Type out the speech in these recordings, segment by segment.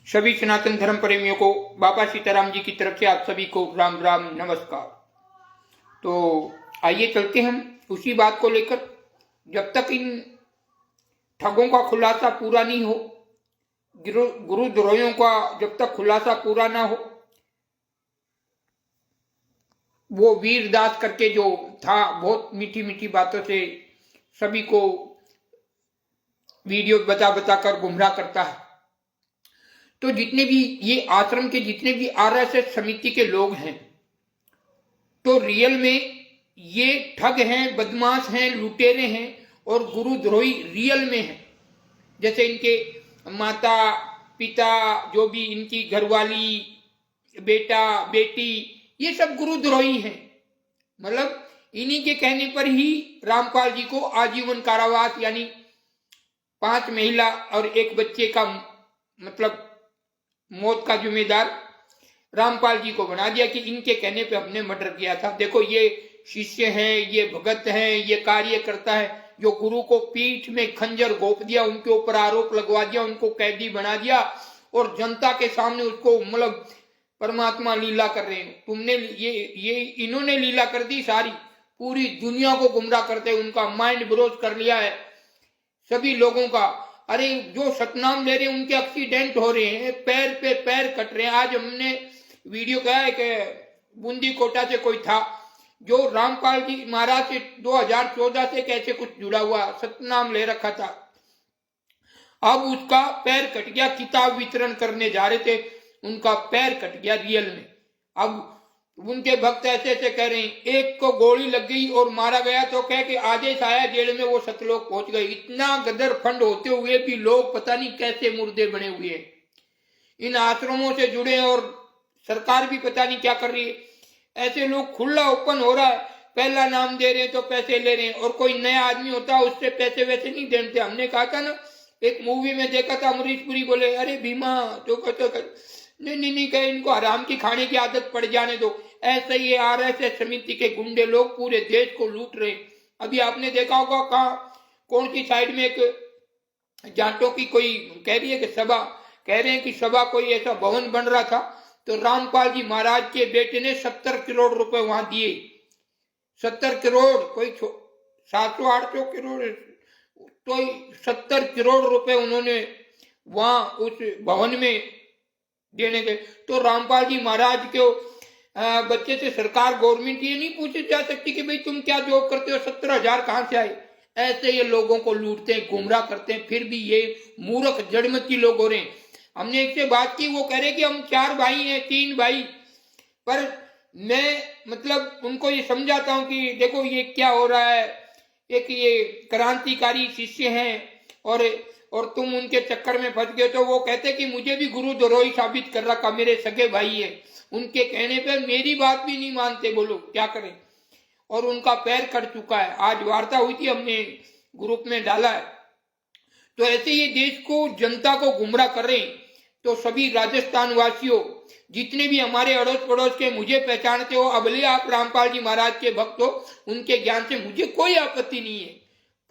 सभी सनातन धर्म प्रेमियों को बाबा सीताराम जी की तरफ से आप सभी को राम राम नमस्कार। तो आइए चलते हम उसी बात को लेकर। जब तक इन ठगों का खुलासा पूरा नहीं हो, गुरुद्रोहियों का जब तक खुलासा पूरा ना हो, वो वीरदास करके जो था बहुत मीठी मीठी बातों से सभी को वीडियो बता बता कर गुमराह करता है। तो जितने भी ये आश्रम के जितने भी आरएसएस समिति के लोग हैं, तो रियल में ये ठग हैं, बदमाश हैं, लुटेरे हैं और गुरुद्रोही रियल में हैं। जैसे इनके माता पिता, जो भी इनकी घरवाली, बेटा बेटी, ये सब गुरुद्रोही हैं। मतलब इन्हीं के कहने पर ही रामपाल जी को आजीवन कारावास यानी 5 महिला और 1 बच्चे का मतलब मौत का जिम्मेदार रामपाल जी को बना दिया कि इनके कहने पे हमने मर्डर किया था। देखो ये शिष्य हैं, ये भगत हैं, ये कार्य करता है जो गुरु को पीठ में खंजर घोंप दिया, उनके ऊपर आरोप लगवा दिया, उनको कैदी बना दिया और जनता के सामने उसको मतलब परमात्मा लीला कर रहे हैं। तुमने ये इन्होंने लीला कर दी, सारी पूरी दुनिया को गुमराह करते, उनका माइंड ब्रोज कर लिया है सभी लोगों का। अरे जो सतनाम ले रहे हैं उनके एक्सीडेंट हो रहे हैं, पैर पे पैर कट रहे हैं। आज हमने वीडियो कहा है कि बूंदी कोटा से कोई था जो रामपाल जी महाराज से 2014 से कैसे कुछ जुड़ा हुआ सतनाम ले रखा था, अब उसका पैर कट गया। किताब वितरण करने जा रहे थे, उनका पैर कट गया रियल में। अब उनके भक्त ऐसे ऐसे कह रहे हैं, एक को गोली लग गई और मारा गया तो कह के आदेश आया जेल में, वो सतलोक पहुंच गए। इतना गदर फंड होते हुए भी लोग पता नहीं कैसे मुर्दे बने हुए हैं, इन आश्रमों से जुड़े और सरकार भी पता नहीं क्या कर रही है। ऐसे लोग खुला ओपन हो रहा है, पहला नाम दे रहे हैं तो पैसे ले रहे हैं, और कोई नया आदमी होता है उससे पैसे वैसे नहीं देते। हमने कहा था ना, एक मूवी में देखा था, अमरीश पुरी बोले अरे भीमा तो नहीं कहे इनको हराम की खाने की आदत पड़ जाने दो। ऐसे ही आरएसएस समिति के गुंडे लोग पूरे देश को लूट रहे। अभी आपने देखा होगा कौन सी साइड में एक जाटों की कोई कह रही है कि सभा, कह रहे हैं कि सभा कोई ऐसा भवन बन रहा था, तो रामपाल जी महाराज के बेटे ने 70 करोड़ रुपए वहां दिए। 70 करोड़, कोई 700-800 करोड़, तो 70 करोड़ रुपए उन्होंने वहां उस भवन में देने के। तो रामपाल जी महाराज के बच्चे से सरकार गवर्नमेंट ये नहीं पूछी जा सकती कि भाई तुम क्या जॉब करते हो, 70,000 कहां से आए। ऐसे ये लोगों को लूटते हैं, गुमराह करते हैं, फिर भी ये मूर्ख जड़मती लोग हो रहे हैं। हमने एक से बात की, वो कह रहे कि हम 4 भाई हैं, 3 भाई, पर मैं मतलब उनको ये समझाता हूं कि देखो ये क्या हो रहा है, एक ये क्रांतिकारी शिष्य हैं और तुम उनके चक्कर में फंस गए। तो वो कहते कि मुझे भी गुरुद्रोही साबित कर रखा, मेरे सगे भाई है, उनके कहने पे मेरी बात भी नहीं मानते, बोलो क्या करें। और उनका पैर कट चुका है। आज वार्ता हुई थी, हमने ग्रुप में डाला है। तो ऐसे ये देश को, जनता को गुमराह कर रहे हैं। तो सभी राजस्थान वासियों, जितने भी हमारे अड़ोस पड़ोस के मुझे पहचानते हो, अबले आप रामपाल जी महाराज के भक्त हो, उनके ज्ञान से मुझे कोई आपत्ति नहीं है।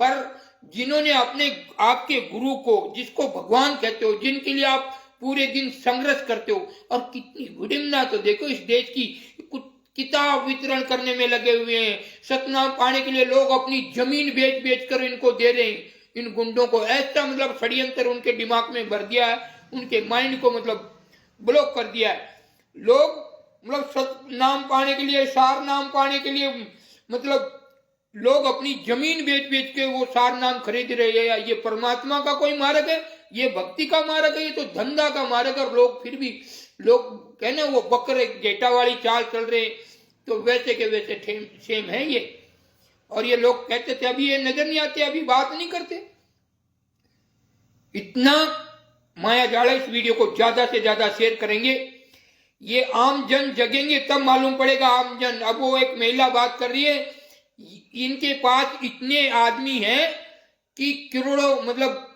पर जिन्होंने अपने आपके गुरु को, जिसको भगवान कहते हो, जिनके लिए आप पूरे दिन संघर्ष करते हो, और कितनी विडंबना तो देखो इस देश की, कुछ किताब वितरण करने में लगे हुए हैं। सतनाम पाने के लिए लोग अपनी जमीन बेच बेच कर इनको दे रहे हैं, इन गुंडों को। ऐसा मतलब षड्यंत्र उनके दिमाग में भर दिया है, उनके माइंड को मतलब ब्लॉक कर दिया है। लोग मतलब सतनाम पाने के लिए, सार नाम पाने के लिए, मतलब लोग अपनी जमीन बेच बेच के वो सार नाम खरीद रहे हैं। ये परमात्मा का कोई मार्ग है, ये भक्ति का मार्ग है, ये तो धंधा का मार्ग है। और लोग फिर भी लोग कहने वो बकरे जेठा वाली चाल चल रहे, तो वैसे के वैसे सेम है ये। और ये लोग कहते थे, अभी ये नजर नहीं आते, अभी बात नहीं करते। इतना माया जाल है। इस वीडियो को ज्यादा से ज्यादा शेयर करेंगे, ये आम जन जगेंगे तब मालूम पड़ेगा आम जन। अब वो एक महिला बात कर रही है, इनके पास इतने आदमी हैं कि करोड़ों, मतलब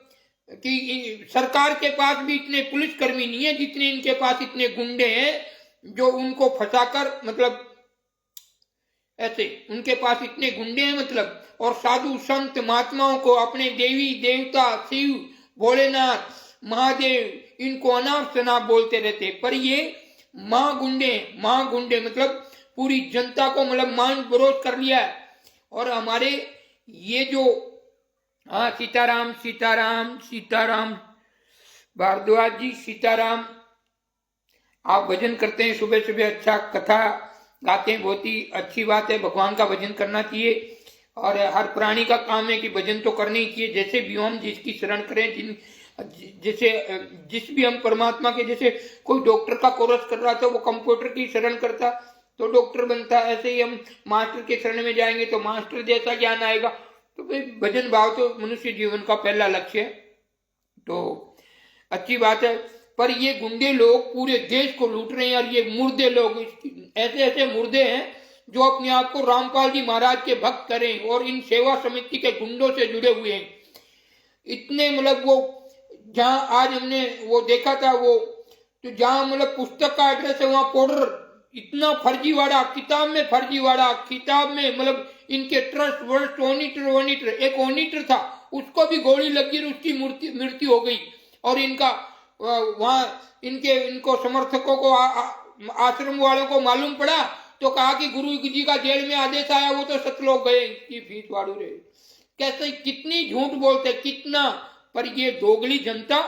कि सरकार के पास भी इतने पुलिसकर्मी नहीं है जितने इनके पास इतने गुंडे हैं जो उनको फंसाकर, मतलब ऐसे उनके पास इतने गुंडे हैं मतलब। और साधु संत महात्माओं को, अपने देवी देवता शिव भोलेनाथ महादेव, इनको अनाप शनाप बोलते रहते, पर ये महागुंडे मतलब पूरी जनता को मतलब मान विरोध कर लिया है। और हमारे ये जो सीताराम सीताराम सीताराम भारद्वाज जी, सीताराम, आप भजन करते हैं सुबह सुबह, अच्छा कथा गाते हैं, बहुत ही अच्छी बात है। भगवान का भजन करना चाहिए और हर प्राणी का काम है कि भजन तो करना ही चाहिए। जैसे भी हम जिसकी शरण करें, जैसे जिस भी हम परमात्मा के, जैसे कोई डॉक्टर का कोर्स कर रहा था वो कंप्यूटर की शरण करता तो डॉक्टर बनता, ऐसे ही हम मास्टर के शरण में जाएंगे तो मास्टर जैसा ज्ञान आएगा। तो भाई भजन भाव तो मनुष्य जीवन का पहला लक्ष्य है, तो अच्छी बात है। पर ये गुंडे लोग पूरे देश को लूट रहे हैं और ये मुर्दे लोग, ऐसे ऐसे मुर्दे हैं जो अपने आप को रामपाल जी महाराज के भक्त करें और इन सेवा समिति के गुंडों से जुड़े हुए हैं। इतने मतलब वो जहां आज हमने वो देखा था, वो तो जहां मतलब पुस्तक का एड्रेस है वहां पाउडर, इतना फर्जीवाड़ा, किताब में फर्जीवाड़ा, किताब में मतलब इनके ट्रस्ट वर्स्ट ऑनिटर एक ऑनिटर था, उसको भी गोली लगी और उसकी मृत्यु हो गई। और इनका वहां इनको समर्थकों को आश्रम वालों को मालूम पड़ा तो कहा कि गुरु जी का जेल में आदेश आया, वो तो सतलोक गए, इसकी फीस वाड़ू रहे। कैसे कितनी झूठ बोलते, कितना। पर ये दोगली जनता,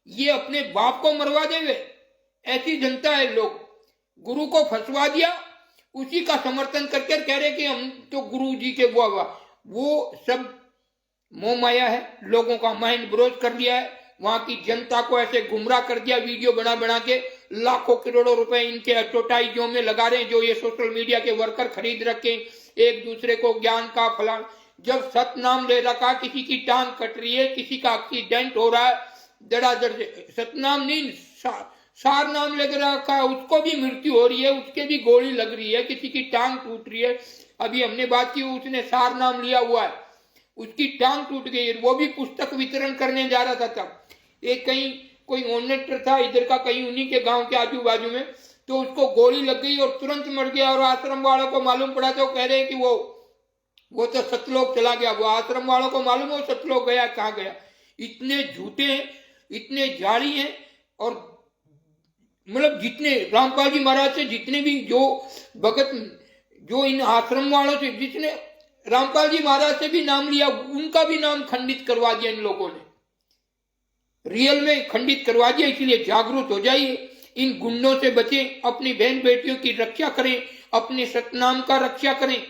ये अपने बाप को मरवा देवे, ऐसी जनता है। लोग गुरु को फंसवा दिया, उसी का समर्थन करके कह रहे कि हम तो गुरु जी के वो सब मोह माया है। लोगों का माइंड ब्रोज कर लिया है, वहां की जनता को ऐसे गुमराह कर दिया, वीडियो बना बना के लाखों करोड़ों रुपए इनके एडवर्टाइजों में लगा रहे हैं, जो ये सोशल मीडिया के वर्कर खरीद रखे, एक दूसरे को ज्ञान का फलान। जब सत नाम ले रखा, किसी की टांग कट रही है, किसी का एक्सीडेंट हो रहा है, दड़ादड़ सतनाम नहीं सार नाम लेकर रखा है, उसको भी मृत्यु हो रही है, उसके भी गोली लग रही है, किसी की टांग टूट रही है। अभी हमने बात की, उसने सार नाम लिया हुआ है, उसकी टांग टूट गई, वो भी पुस्तक वितरण करने जा रहा था। तब एक कहीं कोई ऑनरेटर था इधर का, कहीं उन्हीं के गांव के आजू बाजू में, तो उसको गोली लग गई और तुरंत मर गया। और आश्रम वालों को मालूम पड़ा तो कह रहे हैं कि वो तो सतलोक चला गया। वो आश्रम वालों को मालूम है सतलोक गया, कहाँ गया। इतने झूठे हैं, इतने जाली हैं। और मतलब जितने रामपाल जी महाराज से जितने भी जो भगत, जो इन आश्रम वालों से जिसने रामपाल जी महाराज से भी नाम लिया, उनका भी नाम खंडित करवा दिया इन लोगों ने, रियल में खंडित करवा दिया। इसलिए जागरूक हो जाइए, इन गुंडों से बचें, अपनी बहन बेटियों की रक्षा करें, अपने सतनाम का रक्षा करें,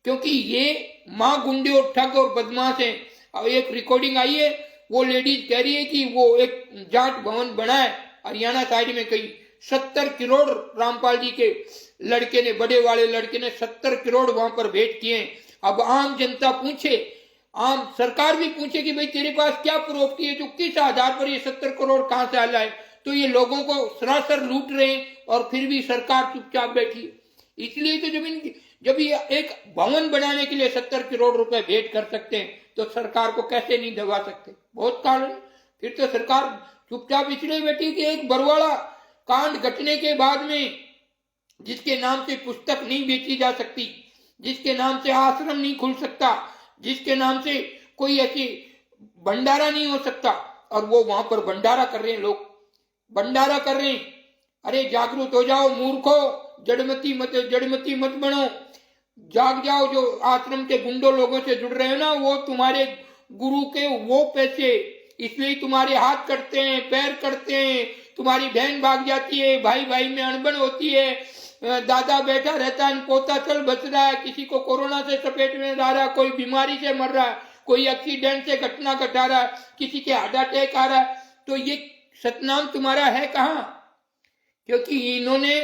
क्योंकि ये माँ गुंडे और ठग और बदमाश हैं। एक रिकॉर्डिंग आई है, वो लेडीज कह रही है कि वो एक जाट भवन बना है हरियाणा साइड में, कहीं 70 करोड़ रामपाल जी के लड़के ने, बड़े वाले लड़के ने 70 करोड़ वहां पर भेंट किए। अब आम जनता पूछे, आम सरकार भी पूछे कि भाई तेरे पास क्या प्रॉपर्टी है, जो किस आधार पर ये 70 करोड़ कहां से आया है। तो ये लोगों को सरासर लूट रहे हैं और फिर भी सरकार चुपचाप बैठी। इसलिए तो जब ये एक भवन बनाने के लिए 70 करोड़ रुपए भेंट कर सकते हैं, तो सरकार को कैसे नहीं दबा सकते। बहुत कारण, फिर तो सरकार चुपचाप इसलिए बैठी कि एक बरवाड़ा कांड घटने के बाद में, जिसके नाम से पुस्तक नहीं बेची जा सकती, जिसके नाम से आश्रम नहीं खुल सकता, जिसके नाम से कोई ऐसी भंडारा नहीं हो सकता, और वो वहां पर भंडारा कर रहे हैं, लोग भंडारा कर रहे हैं। अरे जागरूक हो जाओ मूर्खो, जड़मती मत बनो, जाग जाओ। जो आश्रम के गुंडों लोगों से जुड़ रहे हो ना, वो तुम्हारे गुरु के वो पैसे, इसलिए तुम्हारे हाथ कटते हैं, पैर कटते हैं, तुम्हारी बहन भाग जाती है, भाई भाई में अनबन होती है, दादा बैठा रहता है, पोता चल बच रहा है, किसी को कोरोना से चपेट में आ रहा है, कोई बीमारी से मर रहा है, कोई एक्सीडेंट से घटना घटा रहा है, किसी के हार्ट अटैक आ रहा है। तो ये सतनाम तुम्हारा है कहाँ? क्योंकि इन्होंने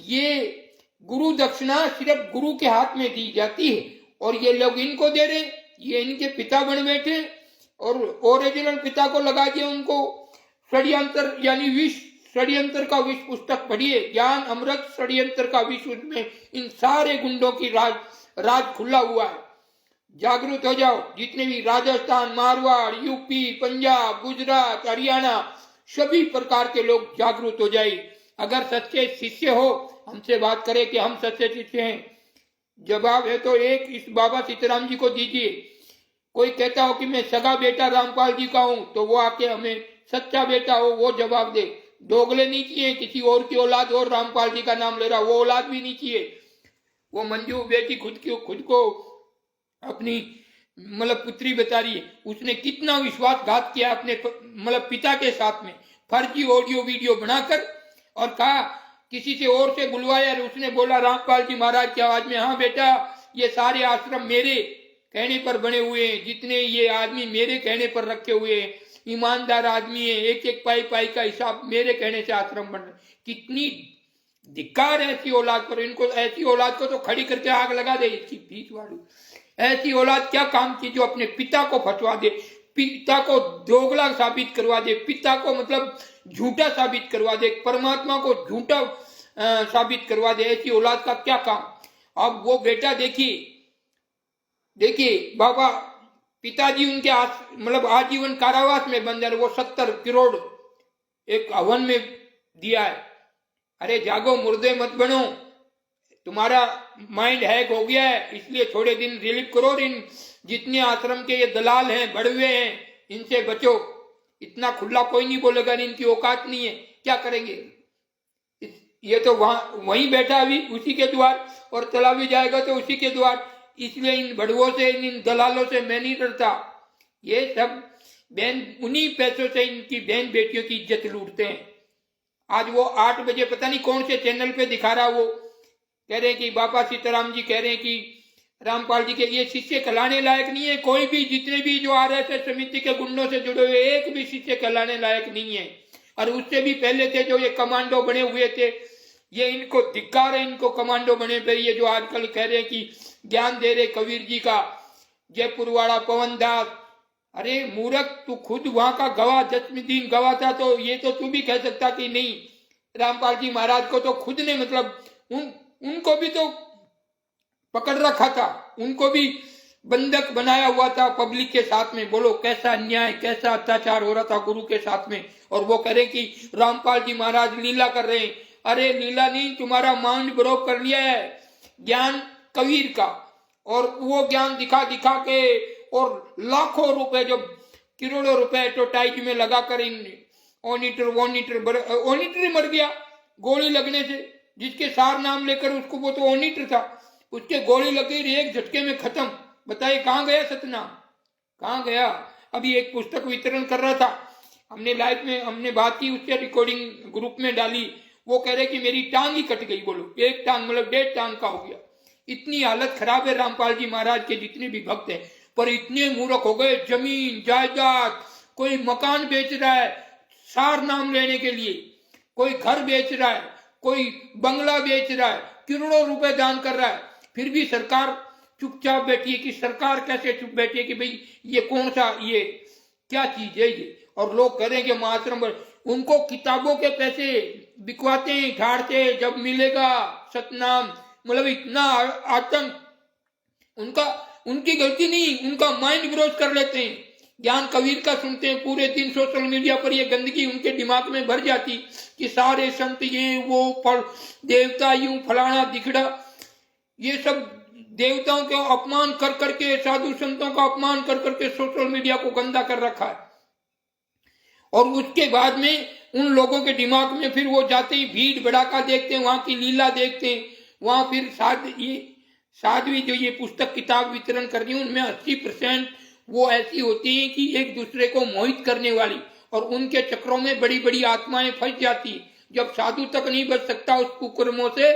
ये गुरु दक्षिणा सिर्फ गुरु के हाथ में दी जाती है और ये लोग इनको दे रहे, ये इनके पिता बन बैठे और ओरिजिनल पिता को लगा दिया उनको। षड्यंत्र यानी विष, षड्यंत्र का विष पुस्तक पढ़िए, ज्ञान अमृत षड्यंत्र का विष, उसमें इन सारे गुंडों की राज खुला हुआ है। जागरूक हो जाओ, जितने भी राजस्थान, मारवाड़, यूपी, पंजाब, गुजरात, हरियाणा, सभी प्रकार के लोग जागरूक हो जाए। अगर सच्चे शिष्य हो, हमसे बात करें कि हम सच्चे शिष्य हैं। जवाब है तो एक इस बाबा सीताराम जी को दीजिए। कोई कहता हो कि मैं सगा बेटा रामपाल जी का हूं, तो वो आके हमें सच्चा बेटा हो वो जवाब दे। दोगले नहीं चाहिए, किसी और की औलाद और रामपाल जी का नाम ले रहा, वो औलाद भी नहीं चाहिए। वो मंजू बेटी खुद को अपनी मतलब पुत्री बता रही है, उसने कितना विश्वासघात किया अपने मतलब पिता के साथ में, फर्जी ऑडियो वीडियो बनाकर, और कहा किसी से और से बुलवाया। उसने बोला रामपाल जी महाराज की आवाज में, हाँ बेटा ये सारे आश्रम मेरे कहने पर बने हुए हैं, जितने ये आदमी मेरे कहने पर रखे हुए हैं, ईमानदार आदमी है, एक एक पाई पाई का हिसाब मेरे कहने से आश्रम बन रहे। कितनी धिक्कार है ऐसी औलाद पर। इनको, ऐसी औलाद को तो खड़ी करके आग लगा दे इसकी भीख वाली। ऐसी औलाद क्या काम की जो अपने पिता को फंसवा दे, पिता को दोगला साबित करवा दे, पिता को मतलब झूठा साबित करवा दे, परमात्मा को झूठा साबित करवा दे। ऐसी औलाद का क्या काम। अब वो बेटा देखिए बाबा, पिताजी उनके मतलब आजीवन कारावास में बंद है। वो 70 करोड़ एक हवन में दिया है। अरे जागो, मुर्दे मत बनो, तुम्हारा माइंड हैक हो गया है, इसलिए थोड़े दिन रिलीफ करो। इन जितने आश्रम के ये दलाल हैं, बड़वे हैं, इनसे बचो। इतना खुला कोई नहीं बोलेगा, इनकी औकात नहीं है, क्या करेंगे। ये तो वहीं बैठा अभी उसी के द्वार, और चला भी जाएगा तो उसी के द्वार। इसलिए इन बड़वों से, इन दलालों से मैं नहीं डरता। ये सब बहन उन्हीं पैसों से इनकी बहन बेटियों की इज्जत लूटते हैं। आज वो 8 बजे पता नहीं कौन से चैनल पे दिखा रहा, वो कह रहे हैं कि बाबा सीताराम जी कह रहे हैं कि रामपाल जी के ये शिष्य कहलाने लायक नहीं है। कोई भी, जितने भी जो RSS समिति के गुंडों से जुड़े हुए, एक भी शिष्य कहलाने लायक नहीं है। और उससे भी पहले थे जो ये कमांडो बने हुए थे, ये इनको धिक्कार है, इनको कमांडो बने पे। ये जो आजकल कह रहे हैं कि ज्ञान दे रहे कबीर जी का, जयपुर वाला पवन दास, अरे मूर्ख, तू खुद वहां का गवाह, 10वें दिन गवाह था, तो ये तो तू भी कह सकता कि नहीं। रामपाल जी महाराज को तो खुद ने मतलब उनको भी तो पकड़ रखा था, उनको भी बंधक बनाया हुआ था पब्लिक के साथ में। बोलो कैसा अन्याय, कैसा अत्याचार हो रहा था गुरु के साथ में। और वो कह रहे कि रामपाल जी महाराज लीला कर रहे हैं। अरे लीला नहीं, तुम्हारा माइंड ब्रोक कर लिया है ज्ञान कबीर का, और वो ज्ञान दिखा के और लाखों रुपए, जो करोड़ों रुपए एडवर्टाइज में लगाकर इन ओनीटर मर गया गोली लगने से, जिसके सार नाम लेकर उसको, वो तो ओनीटर था, उसके गोली लगी, एक झटके में खत्म। बताइए कहाँ गया सतनाम, कहाँ गया। अभी एक पुस्तक वितरण कर रहा था, हमने लाइव में हमने बात की, उससे रिकॉर्डिंग ग्रुप में डाली। वो कह रहे कि मेरी टांग ही कट गई। बोलो, एक टांग मतलब 1.5 टांग का हो गया। इतनी हालत खराब है रामपाल जी महाराज के जितने भी भक्त हैं। पर इतने मूर्ख हो गए, जमीन जायदाद, कोई मकान बेच रहा है सार नाम लेने के लिए, कोई घर बेच रहा है, कोई बंगला बेच रहा है, करोड़ों रुपए दान कर रहा है, फिर भी सरकार चुपचाप बैठी है। कि सरकार कैसे चुप बैठी है कि भाई ये कौन सा, ये क्या चीज है ये। और लोग कह रहे हैं कि महाश्रम, उनको किताबों के पैसे बिकवाते हैं, ठाड़ते, जब मिलेगा सतनाम। मतलब इतना आतंक उनका, उनकी गलती नहीं, उनका माइंड विरोध कर लेते हैं। ज्ञान कबीर का सुनते हैं, पूरे दिन सोशल मीडिया पर ये गंदगी उनके दिमाग में भर जाती कि सारे संत ये वो देवता यूं फलाना दिखड़ा। ये सब देवताओं के अपमान कर करके, साधु संतों का अपमान कर करके सोशल मीडिया को गंदा कर रखा है। और उसके बाद में उन लोगों के दिमाग में फिर वो जाते ही भीड़ भड़ाका देखते हैं, वहां की लीला देखते हैं, वहां फिर साध्वी जो ये पुस्तक किताब वितरण कर रही है, उनमें 80% वो ऐसी होती हैं कि एक दूसरे को मोहित करने वाली, और उनके चक्रों में बड़ी बड़ी आत्माएं फंस जाती है। जब साधु तक नहीं बच सकता उस कुकर्मों से,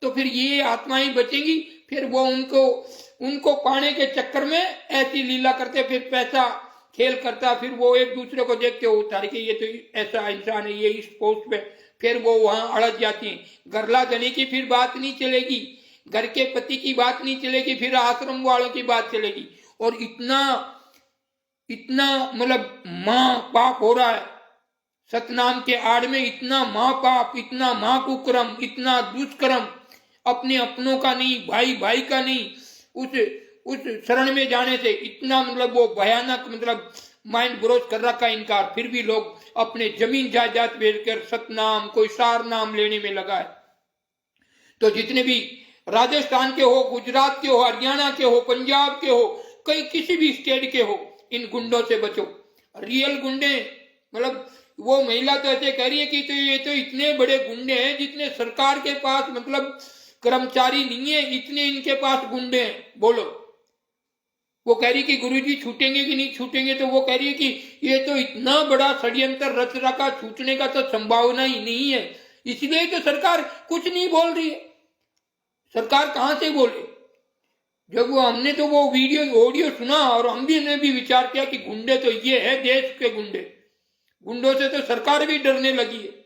तो फिर ये आत्माएं बचेंगी। फिर वो उनको पाने के चक्कर में ऐसी लीला करते, फिर पैसा खेल करता, फिर वो एक दूसरे को देखते हो उतार के, ये तो ऐसा इंसान है, ये इस पोस्ट पे, फिर वो वहां अड़क जाती है। गरला देने की फिर बात नहीं चलेगी, घर के पति की बात नहीं चलेगी, फिर आश्रम वालों की बात चलेगी। और इतना मतलब मां पाप हो रहा है सतनाम के आड़ में, इतना मां पाप, इतना मां कुकर्म, इतना दुष्कर्म, अपने अपनों का नहीं, भाई भाई का नहीं, उस शरण में जाने से इतना मतलब वो भयानक मतलब माइंड ब्रोच कर रखा है इनकार। फिर भी लोग अपने जमीन जायदाद बेचकर सतनाम, कोई सार नाम लेने में लगा है। तो जितने भी राजस्थान के हो, गुजरात के हो, हरियाणा के हो, पंजाब के हो, कई किसी भी स्टेट के हो, इन गुंडों से बचो। रियल गुंडे मतलब वो महिला तो ऐसे कह रही है कि तो ये तो इतने बड़े गुंडे हैं जितने सरकार के पास मतलब कर्मचारी नहीं है, इतने इनके पास गुंडे हैं। बोलो, वो कह रही कि गुरुजी छूटेंगे कि नहीं छूटेंगे, तो वो कह रही है कि ये तो इतना बड़ा षड्यंत्र रच रखा, छूटने का तो संभावना ही नहीं है, इसलिए तो सरकार कुछ नहीं बोल रही है। सरकार कहां से बोले? जब वो हमने तो वो वीडियो ऑडियो सुना और हम भी ने भी विचार किया कि गुंडे तो ये है देश के गुंडे, गुंडों से तो सरकार भी डरने लगी है,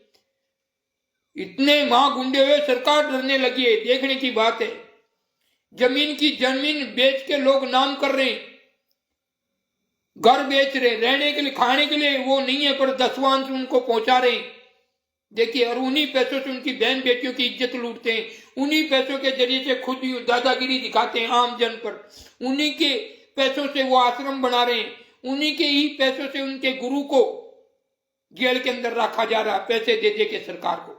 इतने महागुंडे हुए सरकार डरने लगी है। देखने की बात है, जमीन बेच के लोग नाम कर रहे हैं, घर बेच रहे, रहने के लिए खाने के लिए वो नहीं है पर दसवांश उनको पहुंचा रहे हैं। देखिए, और उन्हीं पैसों से उनकी बहन बेटियों की इज्जत लूटते हैं, उन्हीं पैसों के जरिए से खुद दादागिरी दिखाते हैं आम जन पर, उन्हीं के पैसों से वो आश्रम बना रहे हैं, उन्हीं के ही पैसों से उनके गुरु को जेल के अंदर रखा जा रहा, पैसे दे दे के सरकार को।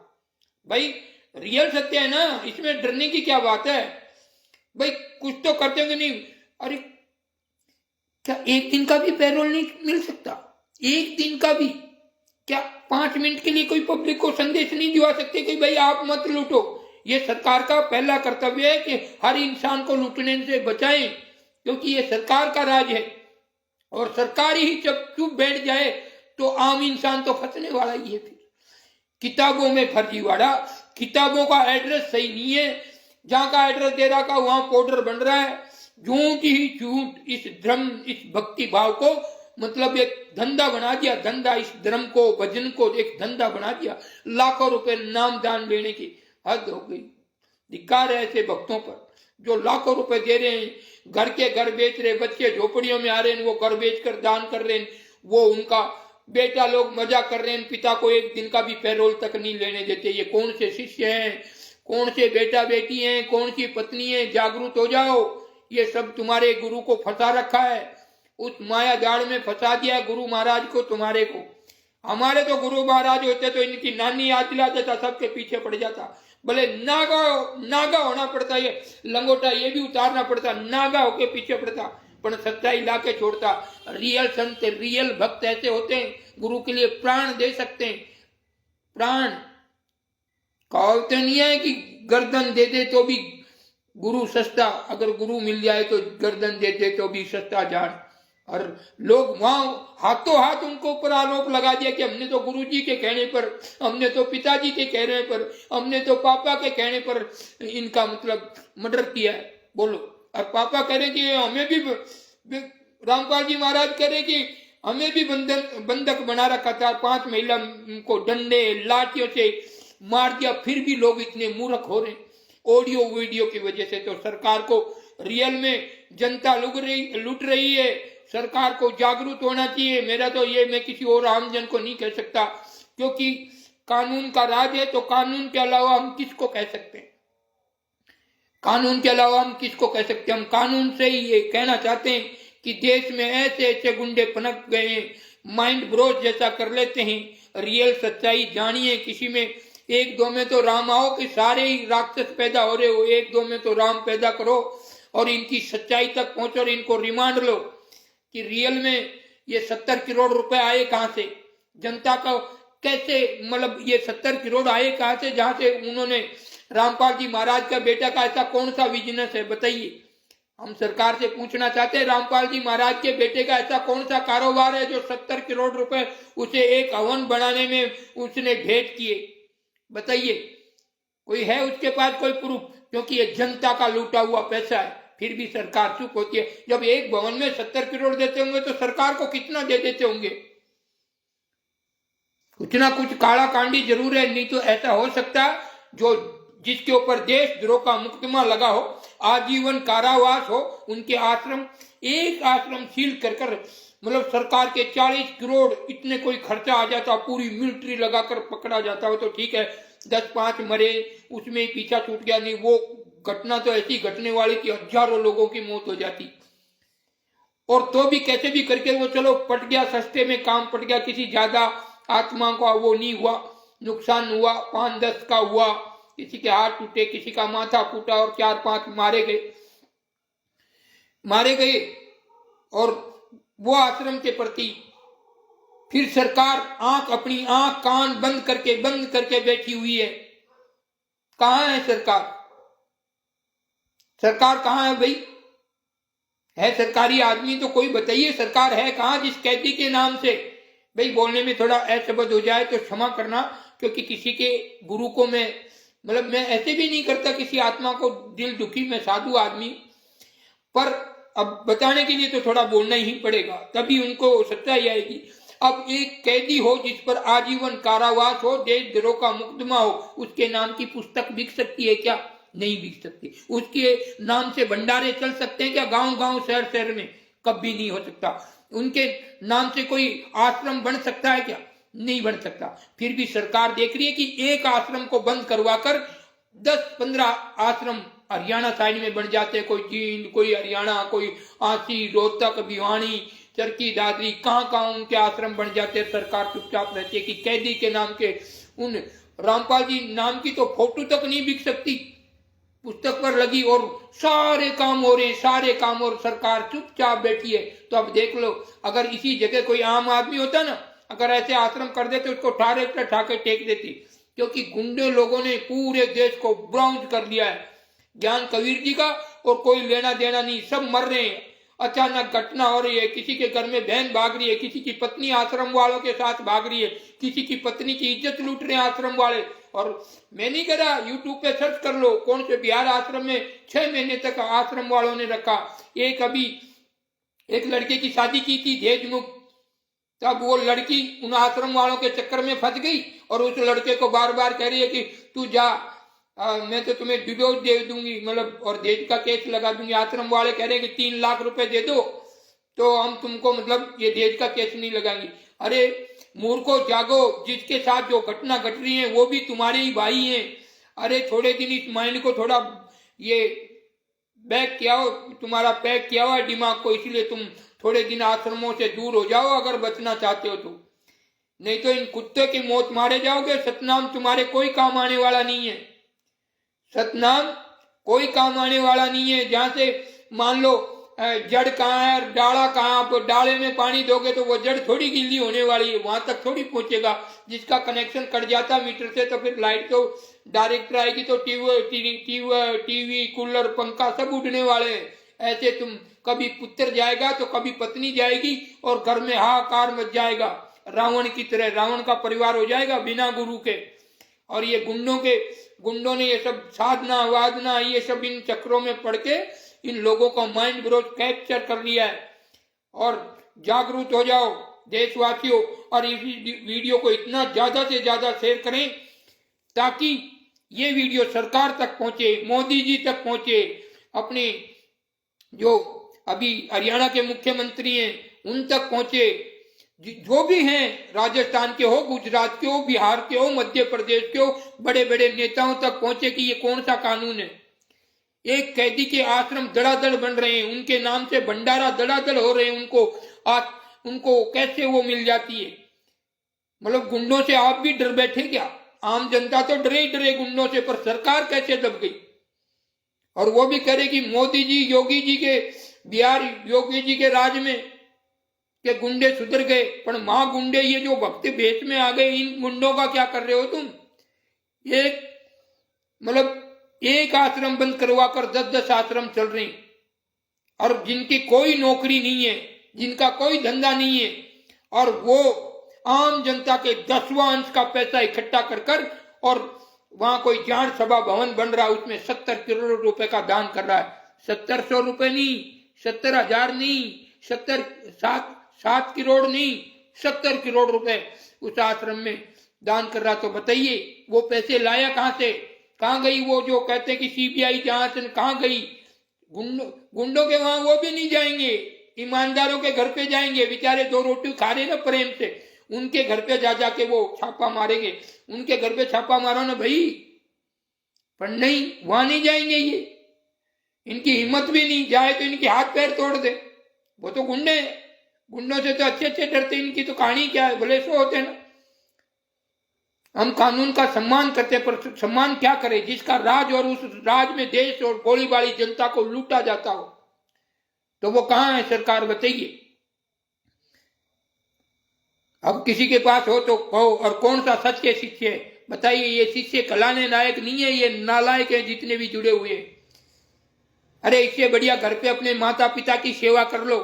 भाई रियल सत्य है ना, इसमें डरने की क्या बात है? भाई कुछ तो करते होंगे नहीं। अरे क्या एक दिन का भी पैरोल नहीं मिल सकता? एक दिन का भी क्या 5 मिनट के लिए कोई पब्लिक को संदेश नहीं दिवा सकते कि भाई आप मत लूटो? ये सरकार का पहला कर्तव्य है कि हर इंसान को लूटने से बचाएं, क्योंकि ये सरकार का राज है और सरकार ही जब चुप बैठ जाए तो आम इंसान तो फंसने वाला ही है। फिर किताबों में फर्जीवाड़ा, किताबों का एड्रेस सही नहीं है, जहां का एड्रेस दे रहा का वहां पाउडर बन रहा है, झूठ ही झूठ। इस धर्म, इस भक्ति भाव को मतलब एक धंधा बना दिया, धंधा, इस धर्म को, भजन को एक धंधा बना दिया, लाखों रुपए नाम दान लेने की हद हो गई। धिक्कार है ऐसे भक्तों पर जो लाखों रुपए दे रहे हैं, घर के घर बेच रहे, बच्चे झोपड़ियों में आ रहे हैं, वो घर बेच कर दान कर रहे हैं, वो उनका बेटा लोग मजा कर रहे हैं, पिता को एक दिन का भी पैरोल तक नहीं लेने देते। ये कौन से शिष्य हैं, कौन से बेटा बेटी हैं, कौन सी पत्नी है? जागरूक हो जाओ, ये सब तुम्हारे गुरु को फंसा रखा है, उस माया जाल में फंसा दिया गुरु महाराज को, तुम्हारे को। हमारे तो गुरु महाराज होते तो इनकी नानी याद दिला देता, सबके पीछे पड़ जाता, भले नागा होना पड़ता, ये लंगोटा ये भी उतारना पड़ता, नागा होके पीछे पड़ता, पर सच्चाई ला के छोड़ता। रियल संत, रियल भक्त ऐसे होते हैं, गुरु के लिए प्राण दे सकते हैं। प्राण कहावत नहीं है कि गर्दन दे दे तो भी गुरु सस्ता, अगर गुरु मिल जाए तो गर्दन दे दे तो भी सस्ता जान। और लोग वहां हाथों हाथ उनको ऊपर आरोप लगा दिया कि हमने तो गुरुजी के कहने पर, हमने तो पिताजी के कहने पर, हमने तो पापा के कहने पर इनका मतलब मर्डर किया है। बोलो, और पापा कह रहे कि हमें भी, रामपाल जी महाराज कह रहे कि हमें भी बंधक बना रखा था, 5 महिला को डंडे लाठियों से मार दिया, फिर भी लोग इतने मूर्ख हो रहे ऑडियो वीडियो की वजह से। तो सरकार को रियल में जनता लूट रही है, सरकार को जागरूक होना चाहिए। मेरा तो ये, मैं किसी और आमजन को नहीं कह सकता, क्योंकि कानून का राज है, तो कानून के अलावा हम किसको कह सकते हैं? कानून के अलावा हम किसको कह सकते हैं? हम कानून से ही ये कहना चाहते हैं कि देश में ऐसे ऐसे गुंडे पनप गए हैं, माइंड ब्रोज जैसा कर लेते हैं। रियल सच्चाई जानिए, किसी में एक दो में तो राम आओ कि सारे ही राक्षस पैदा हो रहे हो, एक दो में तो राम पैदा करो और इनकी सच्चाई तक पहुंचो और इनको रिमांड लो कि रियल में ये 70 करोड़ रुपए आए कहां से, जनता का कैसे, मतलब ये 70 करोड़ आए कहां से, जहां से उन्होंने, रामपाल जी महाराज का बेटा का ऐसा कौन सा बिजनेस है बताइए? हम सरकार से पूछना चाहते हैं, रामपाल जी महाराज के बेटे का ऐसा कौन सा कारोबार है जो 70 करोड़ रुपए उसे एक हवन बनाने में उसने भेंट किए? बताइए, कोई है उसके पास कोई प्रूफ? क्योंकि ये जनता का लूटा हुआ पैसा है, फिर भी सरकार चुप होती है। जब एक भवन में 70 करोड़ देते होंगे तो सरकार को कितना दे देते होंगे? कुछ ना कुछ काला कांडी जरूर है, नहीं तो ऐसा हो सकता जो जिसके ऊपर देशद्रोह का मुकदमा लगा हो, आजीवन कारावास हो, उनके आश्रम, एक आश्रम सील कर मतलब सरकार के 40 करोड़ इतने कोई खर्चा आ जाता, पूरी मिलिट्री लगाकर पकड़ा जाता हो तो ठीक है, 10-5 मरे उसमें ही पीछा छूट गया, नहीं वो घटना तो ऐसी घटने वाली कि हजारों लोगों की मौत हो जाती। और तो भी कैसे भी करके वो चलो पट गया, सस्ते में काम पट गया, किसी ज्यादा आत्मा का वो नहीं हुआ, नुकसान हुआ, 5-10 का हुआ, किसी के हाथ टूटे, किसी का माथा फूटा और 4-5 मारे गए। और वो आश्रम के प्रति फिर सरकार अपनी आंख कान बंद करके बैठी हुई है। कहां है सरकार? सरकार कहां है भाई? है सरकारी आदमी तो कोई बताइए, सरकार है कहां जिस कैदी के नाम से? भाई बोलने में थोड़ा असभ्य हो जाए तो क्षमा करना, क्योंकि किसी के गुरु को मैं ऐसे भी नहीं करता किसी आत्मा को दिल दुखी, मैं साधु आदमी, पर अब बताने के लिए तो थोड़ा बोलना ही पड़ेगा, तभी उनको सच्चाई आएगी। अब एक कैदी हो जिस पर आजीवन कारावास हो, देशद्रोह का मुकदमा हो, उसके नाम की पुस्तक बिक सकती है क्या? नहीं बिक सकती। उसके नाम से भंडारे चल सकते हैं क्या गांव गांव शहर शहर में? कभी नहीं हो सकता। उनके नाम से कोई आश्रम बन सकता है क्या? नहीं बन सकता। फिर भी सरकार देख रही है कि एक आश्रम को बंद करवाकर 10-15 आश्रम हरियाणा साइड में बन जाते हैं, कोई जींद, कोई हरियाणा, कोई आंसी, रोहतक, भिवानी, चरखी दादरी, कहां उनके आश्रम बन जाते हैं। सरकार चुपचाप रहती है कि कैदी के नाम के, उन रामपाल जी नाम की तो फोटो तक नहीं बिक सकती पुस्तक पर लगी, और सारे काम हो रहे हैं, सारे काम, और सरकार चुपचाप बैठी है। तो अब देख लो, अगर इसी जगह कोई आम आदमी होता ना, अगर ऐसे आश्रम कर देते, उसको ठाके टेक देती, क्योंकि गुंडे लोगों ने पूरे देश को ब्राउज कर लिया है। ज्ञान कबीर जी का और कोई लेना देना नहीं, सब मर रहे हैं। अचानक घटना हो रही है, किसी के घर में बहन भाग रही है, किसी की पत्नी आश्रम वालों के साथ भाग रही है, किसी की पत्नी की इज्जत लूट रहे हैं आश्रम वाले। और मैं नहीं कह रहा, यूट्यूब पे सर्च कर लो, कौन से बिहार आश्रम में 6 महीने तक आश्रम वालों ने रखा। एक लड़के की शादी की थी दहेज मुक्त, तब वो लड़की उन आश्रम वालों के चक्कर में फंस गई, और उस लड़के को बार बार कह रही है कि तू जा, मैं तो तुम्हें डिवोर्स दे दूंगी, और दहेज का केस लगा दूंगी। आश्रम वाले कह रहे हैं कि 3 लाख रुपए दे दो तो हम तुमको ये दहेज का केस नहीं लगाएंगे। अरे मूर्खो जागो, जिसके साथ जो घटना घट रही है वो भी तुम्हारे ही भाई हैं। अरे थोड़े दिन इस माइंड को थोड़ा ये बैक किया हो, तुम्हारा पैक किया हुआ है दिमाग को, इसलिए तुम थोड़े दिन आश्रमों से दूर हो जाओ अगर बचना चाहते हो तो, नहीं तो इन कुत्ते की मौत मारे जाओगे। सतनाम तुम्हारे कोई काम आने वाला नहीं है, सतनाम कोई काम आने वाला नहीं है। जहां से मान लो जड़ कहाँ है, डाला कहाँ, आप डाले में पानी दोगे तो वो जड़ थोड़ी गीली होने वाली है, वहां तक थोड़ी पहुंचेगा। जिसका कनेक्शन कट जाता मीटर से तो फिर लाइट तो डायरेक्ट आएगी, तो टीवी कूलर पंखा सब उड़ने वाले हैं। ऐसे तुम कभी पुत्र जाएगा तो कभी पत्नी जाएगी, और घर में हाहाकार मच जाएगा। रावण की तरह रावण का परिवार हो जाएगा बिना गुरु के। और ये गुंडों ने ये सब साधना वादना ये सब इन चक्रों में पड़ के इन लोगों का माइंड ग्रोथ कैप्चर कर लिया है। और जागरूक हो जाओ देशवासियों, और इस वीडियो को इतना ज्यादा से ज्यादा शेयर करें ताकि ये वीडियो सरकार तक पहुंचे, मोदी जी तक पहुंचे, अपने जो अभी हरियाणा के मुख्यमंत्री हैं उन तक पहुंचे, जो भी हैं, राजस्थान के हो, गुजरात के हो, बिहार के हो, मध्य प्रदेश के हो, बड़े बड़े नेताओं तक पहुंचे कि ये कौन सा कानून है। एक कैदी के आश्रम धड़ाधड़ बन रहे हैं, उनके नाम से भंडारा धड़ाधड़ हो रहे हैं, उनको कैसे वो मिल जाती है। गुंडों से आप भी डर बैठे क्या? आम जनता तो डरे ही डरे गुंडों से, पर सरकार कैसे दब गई? और वो भी करे कि मोदी जी, योगी जी के बिहार, योगी जी के राज में के गुंडे सुधर गए, पर मां गुंडे ये जो भक्ति भेष में आ गए, इन गुंडों का क्या कर रहे हो तुम? एक आश्रम बंद करवाकर 10-10 आश्रम चल रहे हैं, और जिनकी कोई नौकरी नहीं है, जिनका कोई धंधा नहीं है, और वो आम जनता के 10वां अंश का पैसा इकट्ठा कर और वहां कोई जान सभा भवन बन रहा है, उसमें 70 करोड़ रुपए का दान कर रहा है। 700 रुपए नहीं, 70,000 नहीं, 7 करोड़ नहीं, 70 करोड़ रुपए उस आश्रम में दान कर रहा। तो बताइए वो पैसे लाया कहां से? कहां गई वो जो कहते हैं कि सीबीआई जांच, कहां गई? गुंडों के वहां वो भी नहीं जाएंगे, ईमानदारों के घर पे जाएंगे। बेचारे 2 रोटी खा रहे ना प्रेम से, उनके घर पे जा जाके वो छापा मारेंगे। उनके घर पे छापा मारो ना भाई, पर नहीं, वहां नहीं जाएंगे ये, इनकी हिम्मत भी नहीं, जाए तो इनके हाथ पैर तोड़ दे। वो तो गुंडे हैं, गुंडों से तो अच्छे डरते, इनकी तो कहानी क्या है, भले सो होते ना। हम कानून का सम्मान करते हैं, पर सम्मान क्या करें जिसका राज और उस राज में देश और भोली भाली जनता को लूटा जाता हो, तो वो कहां है सरकार? बताइए। अब किसी के पास हो तो कहो, और कौन सा सच्चे शिष्य है बताइए। ये शिष्य कहलाने लायक नहीं है, ये नालायक है जितने भी जुड़े हुए। अरे इससे बढ़िया घर पे अपने माता पिता की सेवा कर लो।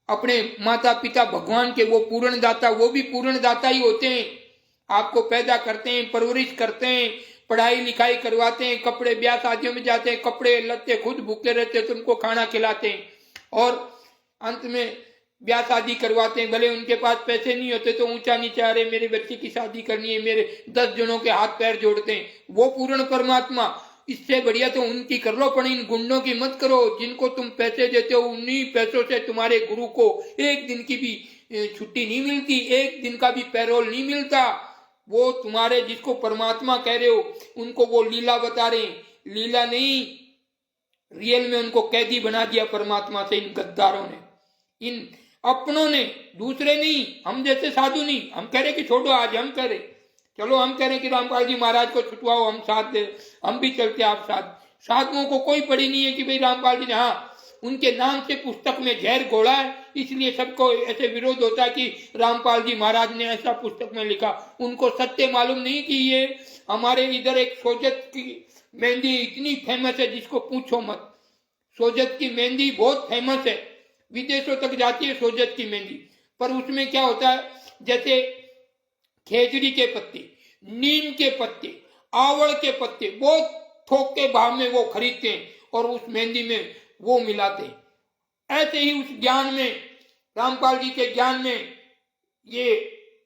अपने माता पिता भगवान के वो पूर्ण दाता, वो भी पूर्ण दाता ही होते हैं। आपको पैदा करते हैं, परवरिश करते हैं, पढ़ाई लिखाई करवाते हैं, कपड़े ब्याह शादियों में जाते हैं, कपड़े लत्ते खुद भूखे रहते हैं, तुमको खाना खिलाते हैं, और अंत में ब्याह शादी करवाते हैं। भले उनके पास पैसे नहीं होते तो ऊंचा नीचा, अरे मेरे बच्चे की शादी करनी है, मेरे 10 जनों के हाथ पैर जोड़ते हैं। वो पूर्ण परमात्मा, इससे बढ़िया तो उनकी कर लो, पर इन गुंडों की मत करो। जिनको तुम पैसे देते हो, उन्हीं पैसों से तुम्हारे गुरु को एक दिन की भी छुट्टी नहीं मिलती, एक दिन का भी पैरोल नहीं मिलता। वो तुम्हारे जिसको परमात्मा कह रहे हो उनको वो लीला बता रहे हैं। लीला नहीं, रियल में उनको कैदी बना दिया परमात्मा से इन गद्दारों ने, इन अपनों ने, दूसरे नहीं। हम जैसे साधु नहीं, हम कह रहे कि छोड़ो, आज हम कह रहे, चलो हम कह रहे कि रामपाल जी महाराज को छुटवाओ, हम साथ दे, हम भी चलते आप साथ। साधुओं को कोई पड़ी नहीं है कि भाई रामपाल जी ने, हाँ उनके नाम से पुस्तक में जहर घोड़ा है, इसलिए सबको ऐसे विरोध होता है कि रामपाल जी महाराज ने ऐसा पुस्तक में लिखा। उनको सत्य मालूम नहीं कि ये हमारे इधर एक सोजत की मेहंदी इतनी फेमस है जिसको पूछो मत। सोजत की मेहंदी बहुत फेमस है, विदेशों तक जाती है सोजत की मेहंदी। पर उसमें क्या होता है, जैसे खेजड़ी के पत्ते, नीम के पत्ते, आवड़ के पत्ते बहुत थोक के भाव में वो खरीदते हैं और उस मेहंदी में वो मिलाते हैं। ऐसे ही उस ज्ञान में, रामपाल जी के ज्ञान में, ये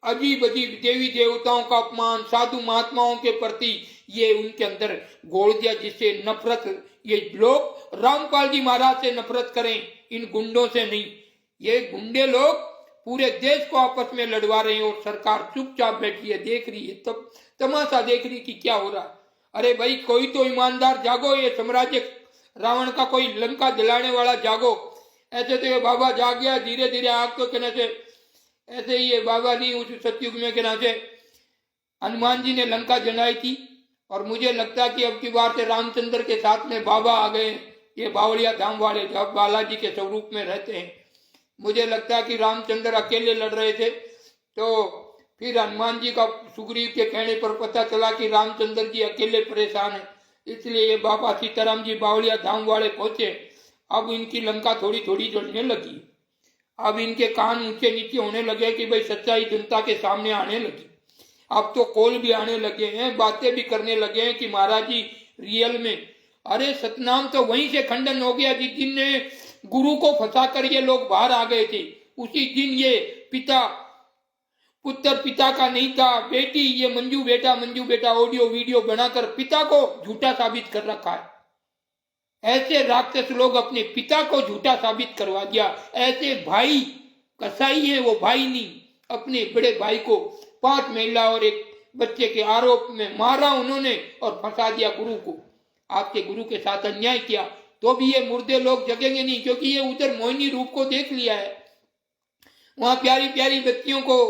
अजीब अजीब देवी देवताओं का अपमान, साधु महात्माओं के प्रति ये उनके अंदर घोल दिया, जिससे नफरत, ये लोग रामपाल जी महाराज से नफरत करें, इन गुंडों से नहीं। ये गुंडे लोग पूरे देश को आपस में लड़वा रहे हैं और सरकार चुपचाप बैठी है, देख रही है, तब तमाशा देख रही कि क्या हो रहा है। अरे भाई कोई तो ईमानदार जागो, ये साम्राज्य रावण का कोई लंका दिलाने वाला जागो। ऐसे तो ये बाबा जाग गया धीरे धीरे, आग तो कहना से ऐसे ही ये बाबा नहीं, उस सतयुग में कहना से हनुमान जी ने लंका जलाई थी, और मुझे लगता है कि अब की बार से रामचंद्र के साथ में बाबा आ गए, ये बावड़िया धाम वाले, जब बालाजी के स्वरूप में रहते हैं। मुझे लगता है कि रामचंद्र अकेले लड़ रहे थे, तो फिर हनुमान जी का सुग्रीव के कहने पर पता चला कि रामचंद्र जी अकेले परेशान है, इसलिए ये बाबा सीताराम जी बावड़िया धाम वाले पहुंचे। अब इनकी लंका थोड़ी थोड़ी जलने लगी, अब इनके कान ऊंचे नीचे होने लगे कि भाई सच्चाई जनता के सामने आने लगी। अब तो कॉल भी आने लगे हैं, बातें भी करने लगे हैं कि महाराज जी रियल में। अरे सतनाम तो वहीं से खंडन हो गया जिस दिन ने गुरु को फंसा कर ये लोग बाहर आ गए थे। उसी दिन ये पिता पुत्र पिता का नहीं था, बेटी, ये मंजू बेटा ऑडियो वीडियो बनाकर पिता को झूठा साबित कर रखा है। ऐसे राक्षस लोग अपने पिता को झूठा साबित करवा दिया। ऐसे भाई कसाई है, वो भाई नहीं, अपने बड़े भाई को 5 महिला और एक बच्चे के आरोप में मारा उन्होंने और फंसा दिया गुरु को। आपके गुरु के साथ अन्याय किया तो भी ये मुर्दे लोग जगेंगे नहीं, क्योंकि ये उधर मोहिनी रूप को देख लिया है। वहां प्यारी प्यारी बच्चियों को,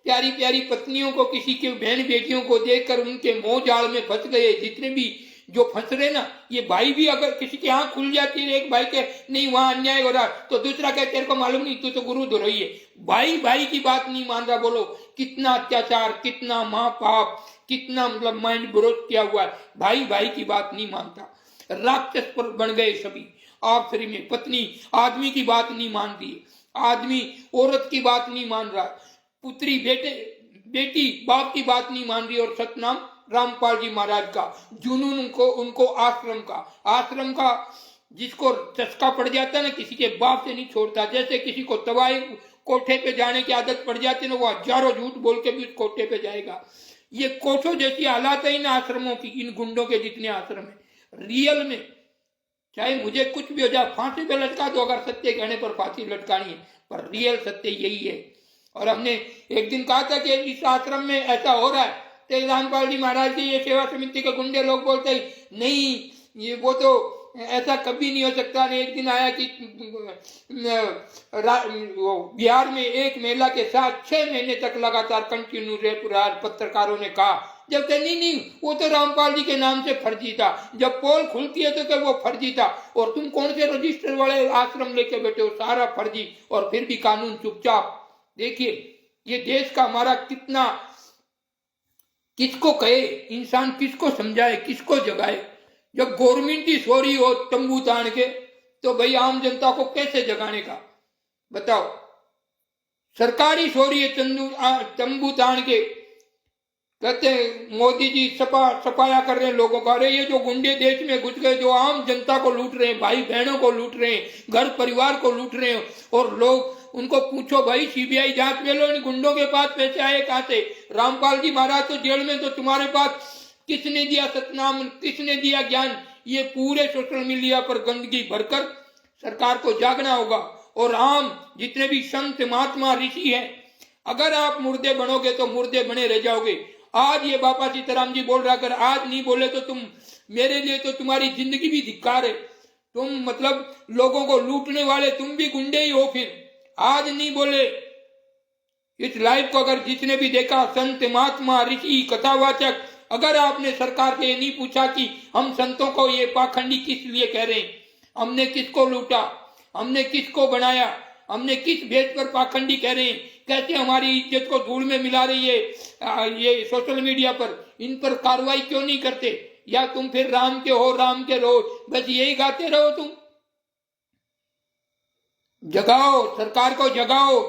प्यारी प्यारी पत्नियों को, किसी के बहन बेटियों को देखकर उनके मोह जाल में फंस गए। जितने भी जो फंस रहे ना, ये भाई भी अगर किसी की आंख खुल जाती है, एक भाई के नहीं वहां अन्याय हो रहा, तो दूसरा कहते तेरे को मालूम नहीं, तू तो गुरु द्रोही है। भाई भाई की बात नहीं मान रहा। बोलो कितना अत्याचार, कितना महापाप, कितना मतलब माइंड ब्रोक किया हुआ है। भाई भाई की बात नहीं मानता, राक्षस पर बन गए सभी। आखिरी में पत्नी आदमी की बात नहीं मान रही, आदमी औरत की बात नहीं मान रहा, पुत्री बेटी बाप की बात नहीं मान रही। और सतनाम रामपाल जी महाराज का जुनून, उनको आश्रम का जिसको चस्का पड़ जाता है ना, किसी के बाप से नहीं छोड़ता। जैसे किसी को तवाई कोठे पे जाने की आदत पड़ जाती है ना, वो हजारों झूठ बोल के भी उस कोठे पे जाएगा। ये कोठों जैसी हालात है इन आश्रमों की, इन गुंडों के जितने आश्रम है। रियल में चाहे मुझे कुछ भी हो जाए, फांसी पे लटका दो, अगर सत्य कहने पर फांसी लटकानी है, पर रियल सत्य यही है। और हमने एक दिन कहा था कि इस आश्रम में ऐसा हो रहा है, तो रामपाल जी महाराज की ये सेवा समिति के गुंडे लोग बोलते हैं नहीं, ये वो तो ऐसा कभी नहीं हो सकता। ने एक दिन आया कि बिहार में एक महिला के साथ 6 महीने तक लगातार कंटिन्यू रेप रहा, पत्रकारों ने कहा। जब कहे नहीं वो तो रामपाल जी के नाम से फर्जी था, जब पोल खुलती है तो क्या वो फर्जी था, और तुम कौन से रजिस्टर वाले आश्रम लेके बैठे हो, सारा फर्जी। और फिर भी कानून चुपचाप। देखिए ये देश का हमारा कितना, किसको कहे इंसान, किसको समझाए, किसको जगाए। जब गवर्नमेंट ही सो रही हो तंबू तान के, तो भाई आम जनता को कैसे जगाने का बताओ। सरकार ही सो रही है तंबू तान के, कहते मोदी जी सफाया कर रहे हैं लोगों का। अरे ये जो गुंडे देश में घुस गए, जो आम जनता को लूट रहे हैं, भाई बहनों को लूट रहे हैं, घर परिवार को लूट रहे हैं, और लोग उनको पूछो भाई सीबीआई जांच में लो, इन गुंडों के पास पैसे आए कहां से। रामपाल जी महाराज तो जेल में, तो तुम्हारे पास किसने दिया सतनाम, किसने दिया ज्ञान। ये पूरे सोशल मीडिया पर गंदगी भरकर सरकार को जागना होगा। और आम जितने भी संत महात्मा ऋषि हैं, अगर आप मुर्दे बनोगे तो मुर्दे बने रह जाओगे। आज ये बाबा सीताराम जी बोल रहा, अगर आज नहीं बोले तो तुम, मेरे लिए तो तुम्हारी जिंदगी भी धिक्कार है। तुम मतलब लोगों को लूटने वाले तुम भी गुंडे ही हो। फिर आज नहीं बोले, इस लाइव को अगर जिसने भी देखा, संत महात्मा ऋषि कथावाचक, अगर आपने सरकार से ये नहीं पूछा कि हम संतों को ये पाखंडी किस लिए कह रहे हैं, हमने किसको लूटा, हमने किसको बनाया, हमने किस भेद पर पाखंडी कह रहे हैं, कैसे हमारी इज्जत को धूल में मिला रही है ये सोशल मीडिया पर, इन पर कार्रवाई क्यों नहीं करते। या तुम फिर राम के हो, राम के रहो, बस यही गाते रहो। तुम जगाओ, सरकार को जगाओ,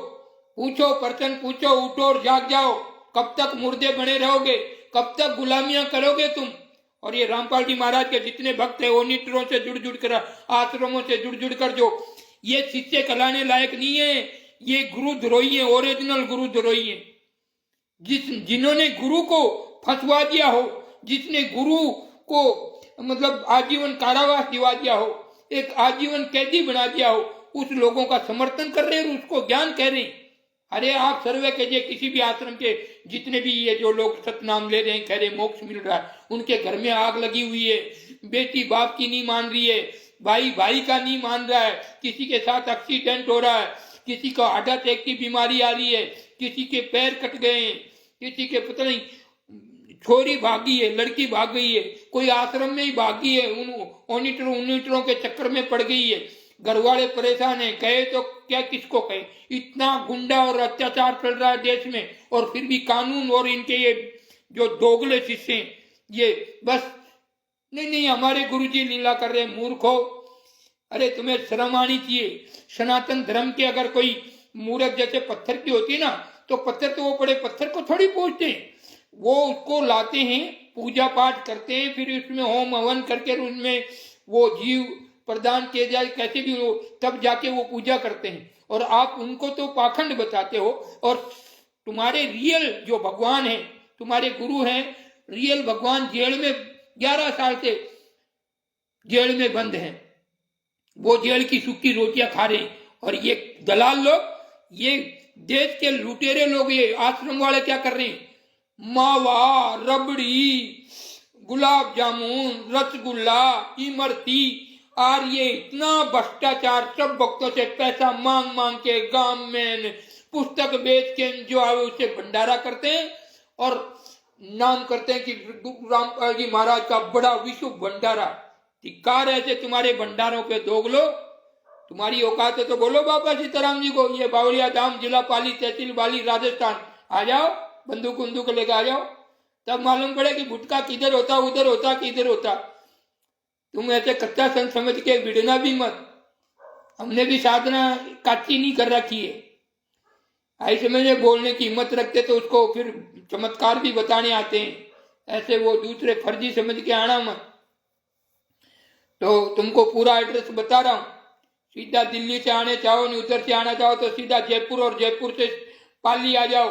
पूछो, प्रश्न पूछो, उठो और जाग जाओ। कब तक मुर्दे बने रहोगे, कब तक गुलामियां करोगे तुम। और ये रामपाल जी महाराज के जितने भक्त है, ओनिटरों से जुड़ कर, आश्रमों से जुड़ कर, जो ये शिष्य कहलाने लायक नहीं है, ये गुरु द्रोही है, ओरिजिनल गुरु द्रोही है। जिन्होंने गुरु को फंसवा दिया हो, जिसने गुरु को मतलब आजीवन कारावास दिवा दिया हो, एक आजीवन कैदी बना दिया हो, उस लोगों का समर्थन कर रहे हैं, उसको ज्ञान कह रहे हैं। अरे आप सर्वे कीजिए, किसी भी आश्रम के जितने भी ये जो लोग सतनाम ले रहे हैं, कह रहे मोक्ष मिल रहा है, उनके घर में आग लगी हुई है। बेटी बाप की नहीं मान रही है, भाई भाई का नहीं मान रहा है, किसी के साथ एक्सीडेंट हो रहा है, किसी को हार्ट अटैक की बीमारी आ रही है, किसी के पैर कट गए हैं, किसी के पता नहीं छोरी भागी है, लड़की भाग गई है, कोई आश्रम में ही भागी है, उन ओनिटरों के चक्कर में पड़ गई है। घर वाले परेशान है, कहे तो क्या किसको कहे। इतना गुंडा और अत्याचार चल रहा है देश में, और फिर भी कानून और इनके ये जो दोगले शिष्य ये बस नहीं हमारे गुरुजी लीला कर रहे, मूर्खो। अरे तुम्हें शर्म आनी चाहिए। सनातन धर्म के अगर कोई मूर्ख जैसे पत्थर की होती है ना, तो पत्थर तो वो बड़े पत्थर को थोड़ी पूजते हैं, वो उसको लाते हैं, पूजा पाठ करते हैं, फिर उसमें होम हवन करके उनमें वो जीव प्रदान किए जाए, कैसे भी हो, तब जाके वो पूजा करते हैं। और आप उनको तो पाखंड बताते हो। और तुम्हारे रियल जो भगवान है, तुम्हारे गुरु हैं, रियल भगवान जेल में 11 साल से जेल में बंद हैं, वो जेल की सूखी रोटियां खा रहे हैं। और ये दलाल लोग, ये देश के लुटेरे लोग, ये आश्रम वाले क्या कर रहे हैं, मावा, रबड़ी, गुलाब जामुन, रसगुल्ला, इमरती, और ये इतना भ्रष्टाचार, सब भक्तों से पैसा मांग मांग के गांव में पुस्तक बेच के जो आए उसे भंडारा करते हैं, और नाम करते हैं कि रामपाल जी महाराज का बड़ा विश्व भंडारा। धिक्कार ऐसे तुम्हारे भंडारों पे दोगलो, तुम्हारी औकात है तो बोलो बाबा सीताराम जी को। ये बावलिया धाम, जिला पाली, तहसील बाली, राजस्थान, आ जाओ, बंदूक बंदूक लेकर आ जाओ, तब मालूम पड़े कि गुटखा किधर होता, उधर होता कि इधर होता। तुम ऐसे कच्चा संत समझ के भिड़ना भी मत। हमने भी साधना काची नहीं कर रखी है, ऐसे में बोलने की हिम्मत रखते तो उसको फिर चमत्कार भी बताने आते हैं। ऐसे वो दूसरे फर्जी समझ के आना मत। तो तुमको पूरा एड्रेस बता रहा हूं, सीधा दिल्ली से आने चाहो, नहीं उधर से आना चाहो तो सीधा जयपुर, और जयपुर से पाली आ जाओ,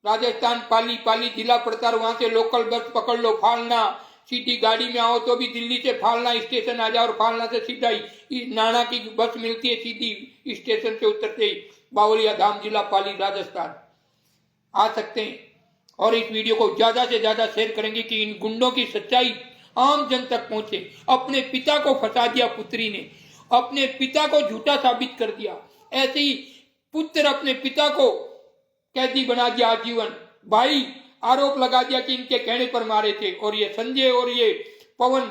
राजस्थान पाली जिला पड़ता है, वहां से लोकल बस पकड़ लो, फालना, सीधी गाड़ी में आओ तो भी दिल्ली से फालना स्टेशन आ जाओ, और फालना से सीधा ही नाना की बस मिलती है, सीधी स्टेशन से उतरते ही बावलिया धाम, जिला पाली, राजस्थान आ सकते हैं। और इस वीडियो को ज्यादा से ज्यादा शेयर करेंगे कि इन गुंडों की सच्चाई आम जन तक पहुंचे। अपने पिता को फंसा दिया पुत्री ने, अपने पिता को झूठा साबित कर दिया, ऐसे ही पुत्र अपने पिता को कैदी बना दिया आजीवन। भाई आरोप लगा दिया कि इनके कहने पर मारे थे, और ये संजय और ये पवन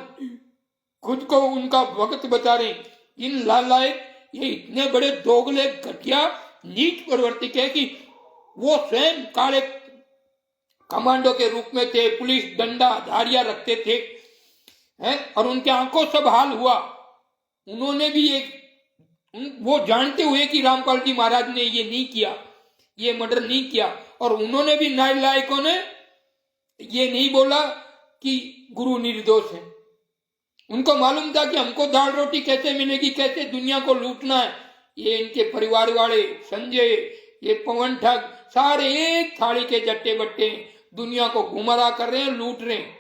खुद को उनका भक्त बता रहे। इन लालायक, ये इतने बड़े दोगले, घटिया, नीच प्रवर्तिक है कि वो स्वयं काले कमांडो के रूप में थे, पुलिस डंडा धारियां रखते थे, हैं, और उनके आंखों सब हाल हुआ। उन्होंने भी वो जानते हुए कि रामपाल जी महाराज ने ये नहीं किया, ये मर्डर नहीं किया, और उन्होंने भी नालायकों ने ये नहीं बोला कि गुरु निर्दोष है। उनको मालूम था कि हमको दाल रोटी कैसे मिलेगी, कैसे दुनिया को लूटना है। ये इनके परिवार वाले संजय, ये पवन ठग, सारे एक थाली के जट्टे बट्टे दुनिया को गुमराह कर रहे हैं, लूट रहे हैं।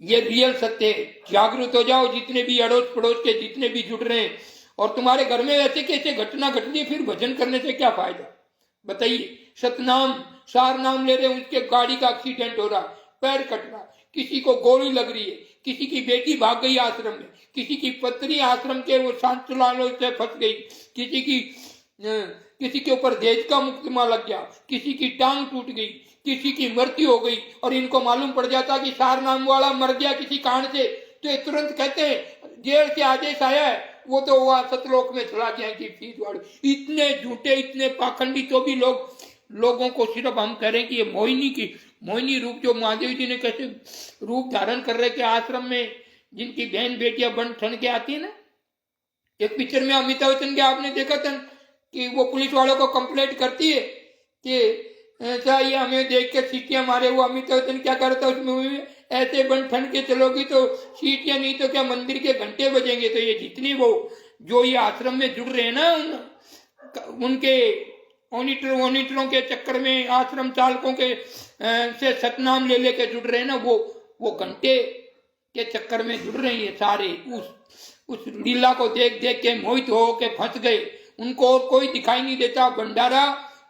ये रियल सत्य है। जागरूक हो जाओ, जितने भी अड़ोस पड़ोस के जितने भी जुड़ रहे हैं। और तुम्हारे घर में ऐसे कैसे घटना घट रही है, फिर भजन करने से क्या फायदा, बताइए। सतनाम सार नाम ले रहे हैं, उसके गाड़ी का एक्सीडेंट हो रहा, पैर कट रहा, किसी को गोली लग रही है, किसी की बेटी भाग गई आश्रम में, किसी की पत्नी आश्रम के वो सांचलालों से फंस गई, किसी के ऊपर दहेज का मुकदमा लग गया, किसी की टांग टूट गई, किसी की मृत्यु हो गई। और इनको मालूम पड़ जाता कि सार नाम वाला मर गया किसी कारण से, तो ये तुरंत कहते हैं जेल से आदेश आया है, वो तो वहां सतलोक में चला गया कि फीस वाले। इतने झूठे, इतने पाखंडी, तो भी लोगों को सिर्फ हम कह रहे हैं कि ये मोहिनी रूप जो महादेव जी ने कैसे रूप धारण कर रहे के आश्रम में, जिनकी बहन बेटियां बन ठन के आती है ना। एक पिक्चर में अमिताभ बच्चन के आपने देखा था कि वो पुलिस वालों को कंप्लेंट करती है कि ऐसा ये हमें देख के सीटियां मारे। वो अमिताभ बच्चन क्या करता है उस मूवी में, ऐसे बन ठन के चलोगी तो सीटियां नहीं तो क्या मंदिर के घंटे बजेंगे। तो ये जितनी वो जो ये आश्रम में जुड़ रहे हैं ना, उनके ऑनिटरों के चक्कर में, आश्रम चालकों के से सतनाम ले लेके जुड़ रहे हैं ना, वो घंटे के चक्कर में जुड़ रहे हैं सारे। उस लीला को देख देख के मोहित हो के फंस गए। उनको और कोई दिखाई नहीं देता। भंडारा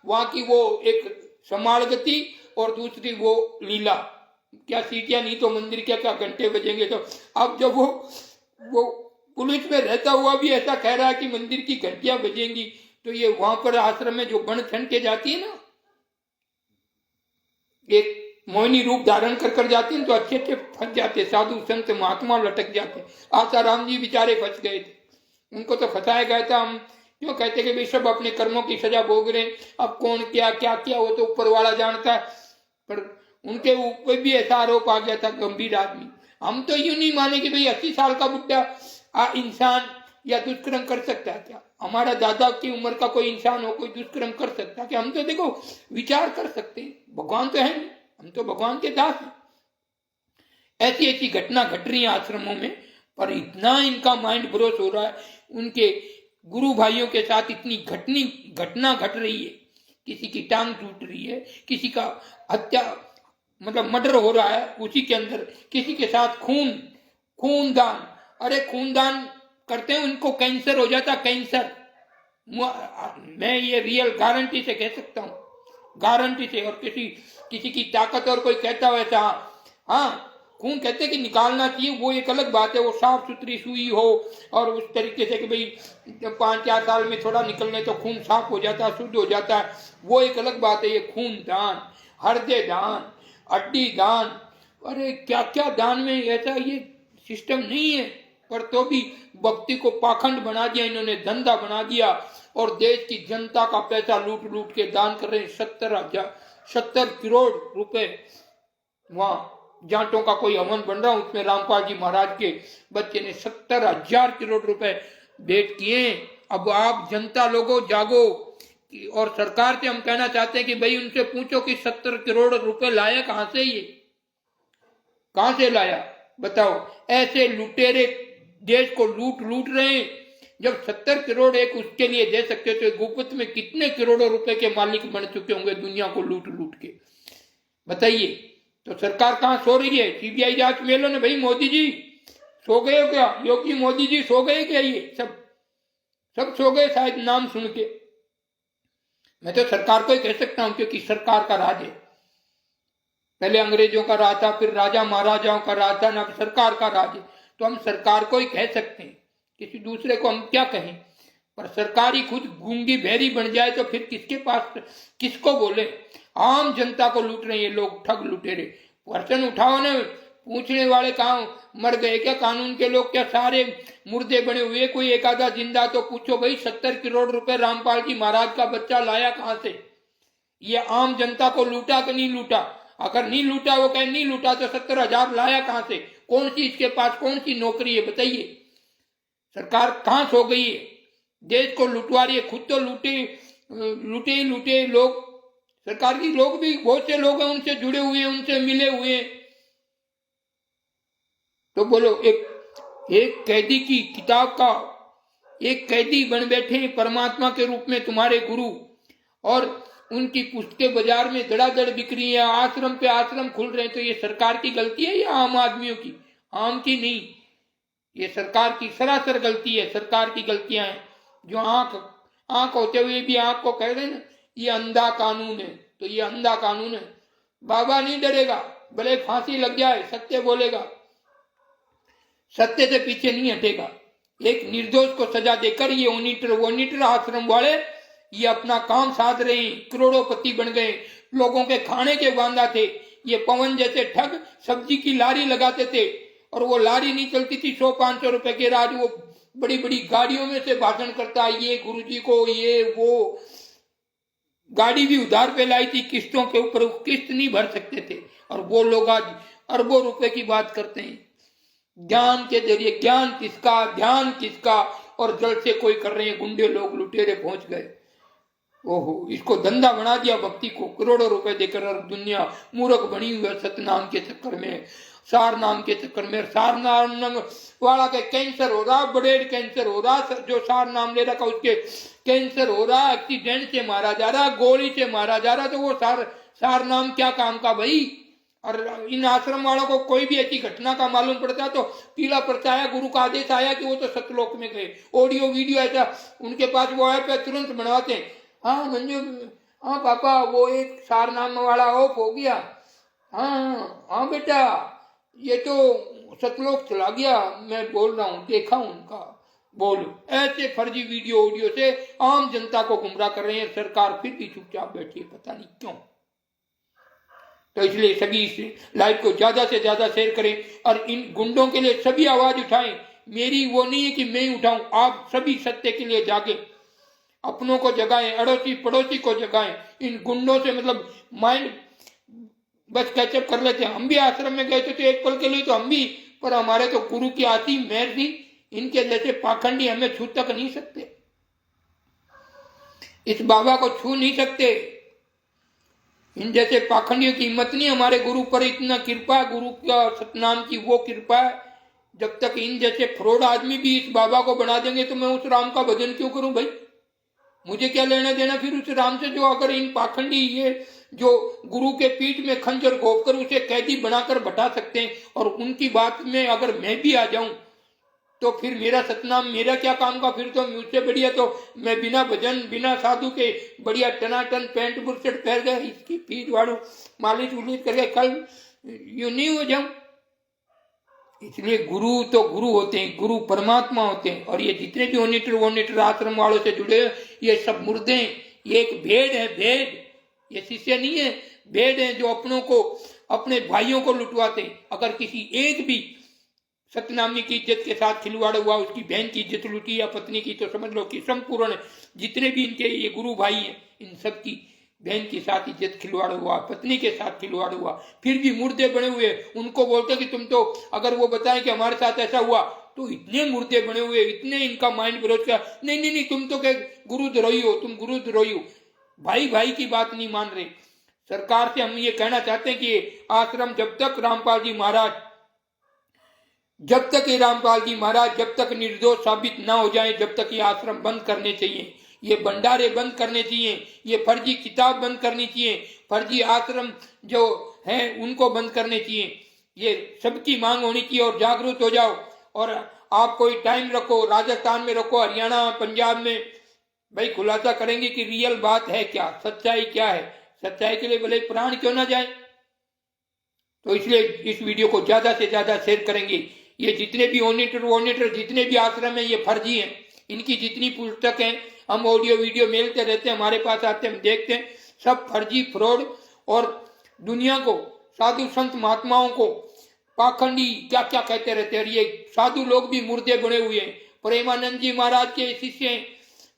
वहां की वो एक समालगति और दूसरी वो लीला, क्या सीटियां नहीं तो मंदिर के क्या घंटे बजेंगे। तो अब जब वो पुलिस में रहता हुआ भी ऐसा कह रहा है कि मंदिर की घंटियां बजेंगी, तो ये वहां पर आश्रम में जो बन ठन के जाती है ना, एक मोहिनी रूप धारण कर जाती है, तो अच्छे अच्छे फंस जाते, साधु संत महात्मा लटक जाते। आसाराम जी बेचारे फंस गए थे, उनको तो फंसाया गया था। हम क्यों कहते कि भाई सब अपने कर्मों की सजा भोग रहे, अब कौन क्या क्या किया वो तो ऊपर वाला जानता है। पर उनके ऊपर भी ऐसा आरोप आ गया था, गंभीर आदमी। हम तो यूं नहीं माने कि भाई 80 साल का बुढ़ा इंसान या दुष्कर्म कर सकता है क्या। हमारा दादा की उम्र का कोई इंसान हो, कोई दुष्कर्म कर सकता है क्या। हम तो देखो विचार कर सकते हैं, भगवान तो है नहीं, हम तो भगवान के दास हैं। ऐसी ऐसी घटना घट रही है आश्रमों में, पर इतना इनका माइंड ब्रोस हो रहा है। उनके गुरु भाइयों के साथ इतनी घटना घट रही है, किसी की टांग टूट रही है, किसी का हत्या मतलब मर्डर हो रहा है उसी के अंदर, किसी के साथ खूनदान। अरे खूनदान करते हैं उनको कैंसर हो जाता, कैंसर। मैं ये रियल गारंटी से कह सकता हूँ, गारंटी से। और किसी की ताकत और कोई कहता हो ऐसा, हाँ खून कहते कि निकालना चाहिए, वो एक अलग बात है। वो साफ सुथरी सुई हो और उस तरीके से कि भाई 5-4 साल में थोड़ा निकलने तो खून साफ हो जाता है, शुद्ध हो जाता है, वो एक अलग बात है। ये खून दान, हृदय दान, हड्डी दान, अरे क्या क्या दान में ऐसा ये सिस्टम नहीं है। पर तो भी भक्ति को पाखंड बना दिया इन्होंने, धंधा बना दिया, और देश की जनता का पैसा लूट लूट के दान कर रहे हैं। 70 करोड़ रुपए वहां जाटों का कोई हवन बन रहा, उसमें रामपाल जी महाराज के बच्चे ने 70,000 करोड़ रुपए भेंट किए। अब आप जनता लोगों जागो। और सरकार से हम कहना चाहते हैं कि भाई उनसे पूछो कि 70 करोड़ रुपए लाया कहां से, ये कहां से लाया बताओ। ऐसे लुटेरे देश को लूट रहे हैं। जब 70 करोड़ एक उसके लिए दे सकते तो गुप्त में कितने करोड़ों रुपए के मालिक बन चुके होंगे दुनिया को लूट के, बताइए। तो सरकार कहां सो रही है। सीबीआई जांच में लो ना भाई। मोदी जी सो गए हो क्या, योगी मोदी जी सो गए क्या, ये सब सो गए शायद नाम सुन के। मैं तो सरकार को ही कह सकता हूं, क्योंकि सरकार का राज है। पहले अंग्रेजों का राज था, फिर राजा महाराजाओं का राज था, अब सरकार का राज है। तो हम सरकार को ही कह सकते हैं, किसी दूसरे को हम क्या कहें। पर सरकार ही खुद गूंगी बहरी बन जाए तो फिर किसके पास किसको बोले। आम जनता को लूट रहे हैं ये लोग, ठग लुटेरे। पर्चन उठाओ ना, पूछने वाले कहाँ मर गए क्या कानून के लोग, क्या सारे मुर्दे बने हुए, कोई एक आधा जिंदा तो पूछो भाई 70 करोड़ रुपए रामपाल जी महाराज का बच्चा लाया कहां से। ये आम जनता को लूटा कि नहीं लूटा? अगर नहीं लूटा, वो कहे नहीं लूटा, तो 70,000 लाया कहां से? कौन सी इसके पास कौन सी नौकरी है बताइए? सरकार कहां सो गई है? देश को लुटवा रही है, खुद तो लूटे लोग। सरकार की लोग भी बहुत से लोग हैं उनसे जुड़े हुए हैं, उनसे मिले हुए हैं। तो बोलो, एक कैदी की किताब का एक कैदी बन बैठे परमात्मा के रूप में तुम्हारे गुरु, और उनकी पुस्तकें बाजार में धड़ाधड़ बिक रही है, आश्रम पे आश्रम खुल रहे हैं। तो ये सरकार की गलती है या आम आदमियों की? आम की नहीं, ये सरकार की सरासर गलती है। सरकार की गलतियां हैं जो आंख होते हुए भी आंख को कह रहे ना ये अंधा कानून है, तो ये अंधा कानून है। बाबा नहीं डरेगा, भले फांसी लग जाए, सत्य बोलेगा, सत्य से पीछे नहीं हटेगा। एक निर्दोष को सजा देकर ये ओनीटर आश्रम वाले ये अपना काम साध रहे हैं, करोड़ोंपति बन गए, लोगों के खाने के वांदा थे। ये पवन जैसे ठग सब्जी की लारी लगाते थे, और वो लारी नहीं चलती थी 100-500 रुपए के, आज वो बड़ी बड़ी गाड़ियों में से भाषण करता है, ये गुरुजी को ये वो। गाड़ी भी उधार पे लाई थी किस्तों के ऊपर, किस्त नहीं भर सकते थे, और वो लोग आज अरबों रुपए की बात करते हैं। ज्ञान के जरिए, ज्ञान किसका, ध्यान किसका, और जल से कोई कर रहे हैं गुंडे लोग, लुटेरे पहुंच गए। ओहो, इसको धंधा बना दिया भक्ति को, करोड़ों रुपए देकर, और दुनिया मूर्ख बनी हुई है सतनाम के चक्कर में, सार नाम के चक्कर में। सार नाम वाला के कैंसर हो रहा, बड़े कैंसर हो रहा, जो सार नाम ले रखा उसके कैंसर हो रहा, एक्सीडेंट से मारा जा रहा, गोली से मारा जा रहा। तो वो सार नाम क्या काम का भाई? और इन आश्रम वालों को कोई भी ऐसी घटना का मालूम पड़ता तो पीला परचाया, गुरु का आदेश आया कि वो तो सतलोक में गए, ऑडियो वीडियो ऐसा उनके पास वो ऐप है, तुरंत बनवाते हैं। हाँ मंजू, हाँ पापा, वो एक सार नाम वाला ऑफ हो गया। हाँ हाँ बेटा, ये तो सतलोक चला गया, मैं बोल रहा हूँ, देखा उनका। बोलो, ऐसे फर्जी वीडियो ऑडियो से आम जनता को गुमराह कर रहे हैं। सरकार फिर भी चुपचाप बैठी है, पता नहीं क्यों। तो इसलिए सभी इस लाइव को ज्यादा से ज्यादा शेयर करें, और इन गुंडों के लिए सभी आवाज उठाएं। मेरी वो नहीं है कि मैं ही उठाऊं, आप सभी सत्य के लिए जागे, अपनों को जगाएं, अड़ोसी पड़ोसी को जगाएं। इन गुंडों से मतलब माइंड बस कैचअप कर लेते हैं। हम भी आश्रम में गए थे तो एक पल के लिए तो हम भी, पर हमारे तो गुरु की आती मेहर थी। इनके जैसे पाखंडी हमें छू तक नहीं सकते, इस बाबा को छू नहीं सकते। इन जैसे पाखंडियों की हिम्मत नहीं। हमारे गुरु पर इतना कृपा, गुरु का सतनाम की वो कृपा है। जब तक इन जैसे फ्रॉड आदमी भी इस बाबा को बना देंगे तो मैं उस राम का भजन क्यों करूं भाई? मुझे क्या लेना देना फिर उस राम से, जो अगर इन पाखंडी ये जो गुरु के पीठ में खंजर घोप कर उसे कैदी बनाकर बैठा सकते हैं, और उनकी बात में अगर मैं भी आ जाऊं तो फिर मेरा सतनाम मेरा क्या काम का? फिर तो मुझसे बढ़िया तो मैं बिना भजन बिना साधु के बढ़िया टनाटन पैंट बुरशट पहन गए, इसकी फीट वाड़ू मालिश उलिश करके कल यू नहीं हो जाऊं। इसलिए गुरु तो गुरु होते हैं, गुरु परमात्मा होते हैं। और ये जितने भी ओनीटर आश्रम वालों से जुड़े ये सब मुर्दे हैं। ये एक भेड़ है, भेड़, ये शिष्य नहीं है, भेड़ है जो अपनों को, अपने भाइयों को लुटवाते हैं। अगर किसी एक भी सतनामी की इज्जत के साथ खिलवाड़ हुआ, उसकी बहन की इज्जत लुटी या पत्नी की, तो समझ लो कि संपूर्ण जितने भी इनके ये गुरु भाई हैं, इन सब की बहन के साथ इज्जत खिलवाड़ हुआ, पत्नी के साथ खिलवाड़ हुआ। फिर भी मुर्दे बने हुए, उनको बोलते कि तुम तो, अगर वो बताएं कि हमारे साथ ऐसा हुआ, तो इतने मुर्दे बने हुए, इतने इनका माइंड विरोध किया, नहीं नहीं नहीं, तुम तो क्या गुरुद्रोही हो, तुम गुरुद्रोही हो। भाई भाई की बात नहीं मान रहे। सरकार से हम ये कहना चाहते हैं कि आश्रम जब तक रामपाल जी महाराज, जब तक ये रामपाल जी महाराज जब तक निर्दोष साबित ना हो जाए, जब तक ये आश्रम बंद करने चाहिए, ये भंडारे बंद करने चाहिए, ये फर्जी किताब बंद करनी चाहिए, फर्जी आश्रम जो है उनको बंद करने चाहिए। ये सबकी मांग होनी चाहिए। और जागरूक हो जाओ, और आप कोई टाइम रखो, राजस्थान में रखो, हरियाणा पंजाब में, भाई खुलासा करेंगे कि रियल बात है क्या, सच्चाई क्या है। सच्चाई के लिए भले प्राण क्यों ना जाए। तो इसलिए इस वीडियो को ज्यादा से ज्यादा शेयर करेंगे। ये जितने भी ओनीटर जितने भी आश्रम है ये फर्जी हैं। इनकी जितनी पुस्तक हैं, हम ऑडियो वीडियो मिलते रहते हैं, हमारे पास आते हैं, हम देखते हैं, सब फर्जी फ्रॉड। और दुनिया को, साधु संत महात्माओं को पाखंडी क्या क्या कहते रहते हैं। और ये साधु लोग भी मुर्दे बने हुए हैं। प्रेमानंद जी महाराज के शिष्य हैं,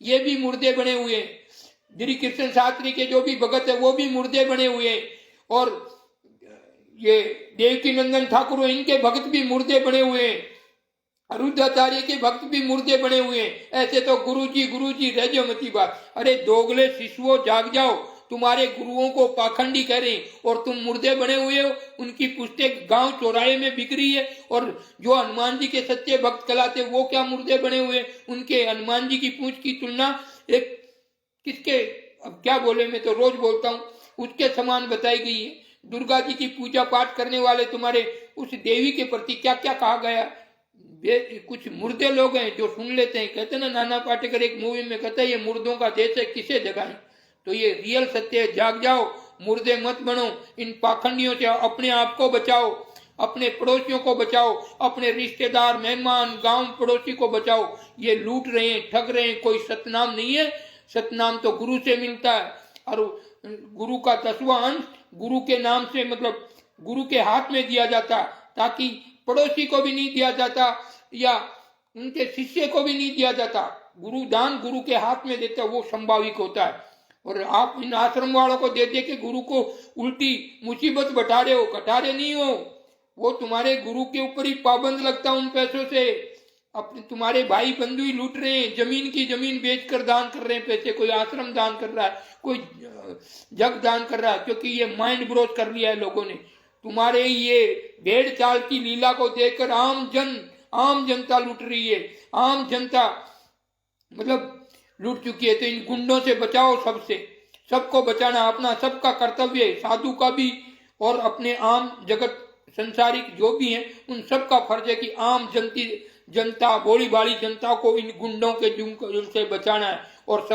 ये भी मुर्दे बने हुए हैं। श्री कृष्ण शास्त्री के जो भी भगत है वो भी मुर्दे बने हुए हैं, और ये देवकी नंदन ठाकुर इनके भक्त भी मुर्दे बने हुए हैं, रुद्राचार्य के भक्त भी मुर्दे बने हुए हैं। ऐसे तो गुरुजी रह जाओ मती बात। अरे दोगले शिशुओं जाग जाओ, तुम्हारे गुरुओं को पाखंडी कह रहे हैं और तुम मुर्दे बने हुए हो। उनकी पुस्तक गांव चौराहे में बिक रही है, और जो हनुमान जी के सच्चे भक्त कहलाते वो क्या मुर्दे बने हुए। उनके हनुमान जी की पूंछ की तुलना एक किसके, अब क्या बोले, मैं तो रोज बोलता हूँ, उसके समान बताई गई है। दुर्गा जी की पूजा पाठ करने वाले तुम्हारे उस देवी के प्रति क्या क्या कहा गया। कुछ मुर्दे लोग हैं जो सुन लेते हैं, कहते ना नाना पाटेकर एक मूवी में कहता है ये मुर्दों का देश है, किसे जगाएं। तो ये रियल सत्य है, जाग जाओ, मुर्दे मत बनो, इन पाखंडियों से अपने आप को बचाओ, अपने पड़ोसियों को बचाओ, अपने रिश्तेदार मेहमान गांव पड़ोसी को बचाओ। ये लूट रहे हैं, ठग रहे हैं, कोई सतनाम नहीं है। सतनाम तो गुरु से मिलता है, और गुरु का 10वां अंश गुरु के नाम से, मतलब गुरु के हाथ में दिया जाता, ताकि पड़ोसी को भी नहीं दिया जाता या उनके शिष्य को भी नहीं दिया जाता। गुरु दान गुरु के हाथ में देता, वो संभाविक होता है। और आप इन आश्रम वालों को दे दे के गुरु को उल्टी मुसीबत बता रहे हो, कटा रहे नहीं हो। वो तुम्हारे गुरु के ऊपर ही पाबंद लगता उन पैसों से। अपने तुम्हारे भाई बंधु ही लूट रहे हैं, जमीन की जमीन बेचकर दान कर रहे हैं पैसे। कोई आश्रम दान कर रहा है, कोई जग दान कर रहा है, क्योंकि ये माइंड ब्रोच कर लिया है लोगों ने। तुम्हारे ये भेड़ चाल की लीला को देखकर आम जनता लूट रही है। आम जनता मतलब लूट चुकी है। तो इन गुंडों से बचाओ, सबको बचाना अपना सबका कर्तव्य है, साधु का भी और अपने आम जगत संसारिक जो भी हैं उन सबका फर्ज है कि आम जनता भोली भाली जनता को इन गुंडों के जुल्म से बचाना है। और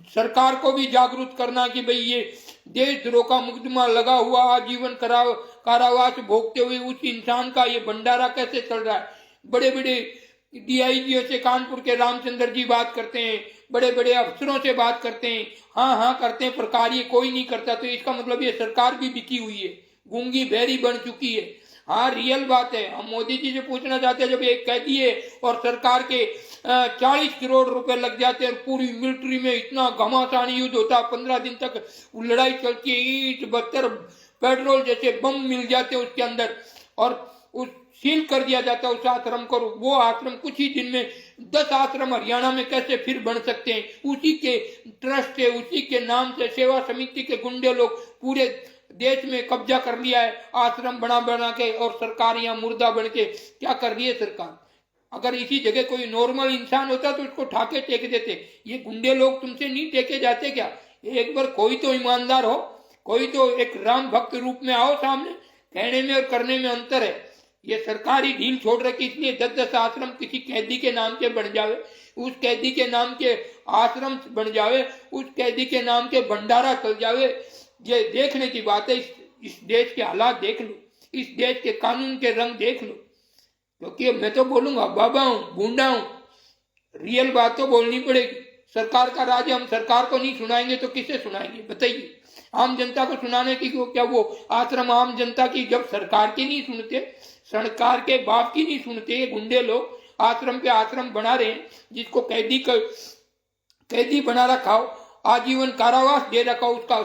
सरकार को भी जागरूक करना कि भाई ये देशद्रोह का मुकदमा लगा हुआ आजीवन कारावास भोगते हुए उस इंसान का ये भंडारा कैसे चल रहा है। बड़े बड़े डीआईजी से कानपुर के रामचंद्र जी बात करते हैं, बड़े बड़े अफसरों से बात करते हैं, हाँ करते हैं, पर कार्य कोई नहीं करता। तो इसका मतलब ये सरकार भी बिकी हुई है, गूंगी बहरी बन चुकी है। हाँ रियल बात है। हम मोदी जी से पूछना चाहते हैं, जब एक कैदी है और सरकार के 40 करोड़ रुपए लग जाते हैं, पूरी मिलिट्री में इतना घमासान युद्ध होता है, 15 दिन तक लड़ाई चलती है, ईंट बत्तर पेट्रोल जैसे बम मिल जाते हैं उसके अंदर, और उस सील कर दिया जाता है उस आश्रम को। वो आश्रम कुछ ही दिन में 10 आश्रम हरियाणा में कैसे फिर बन सकते हैं। उसी के ट्रस्ट से, उसी के नाम से सेवा समिति के गुंडे लोग पूरे देश में कब्जा कर लिया है, आश्रम बना के। और सरकार यहाँ मुर्दा बन के क्या कर रही है सरकार। अगर इसी जगह कोई नॉर्मल इंसान होता तो उसको ठाके टेक देते। ये गुंडे लोग तुमसे नहीं टेके जाते क्या। एक बार कोई तो ईमानदार हो, कोई तो एक राम भक्त रूप में आओ सामने। कहने में और करने में अंतर है। ये सरकारी ढील छोड़ रखी, इसलिए 10-10 आश्रम किसी कैदी के नाम से बन जावे, उस कैदी के नाम के आश्रम बन जावे, उस कैदी के नाम के भंडारा चल जावे। ये देखने की बात है। इस देश के हालात देख लो, इस देश के कानून के रंग देख लो। क्योंकि मैं तो बोलूंगा बाबा हूं, गुंडा हूं, रियल बात तो बोलनी पड़ेगी। सरकार का राज हम सरकार को नहीं सुनाएंगे तो किसे सुनाएंगे बताइए। आम जनता को सुनाने की क्या वो आश्रम आम जनता की, जब सरकार की नहीं सुनते, सरकार के बाप की नहीं सुनते, ये गुंडे लोग आश्रम पे आश्रम बना रहे हैं। जिसको कैदी बना रखा हो, आजीवन कारावास दे रखा हो, उसका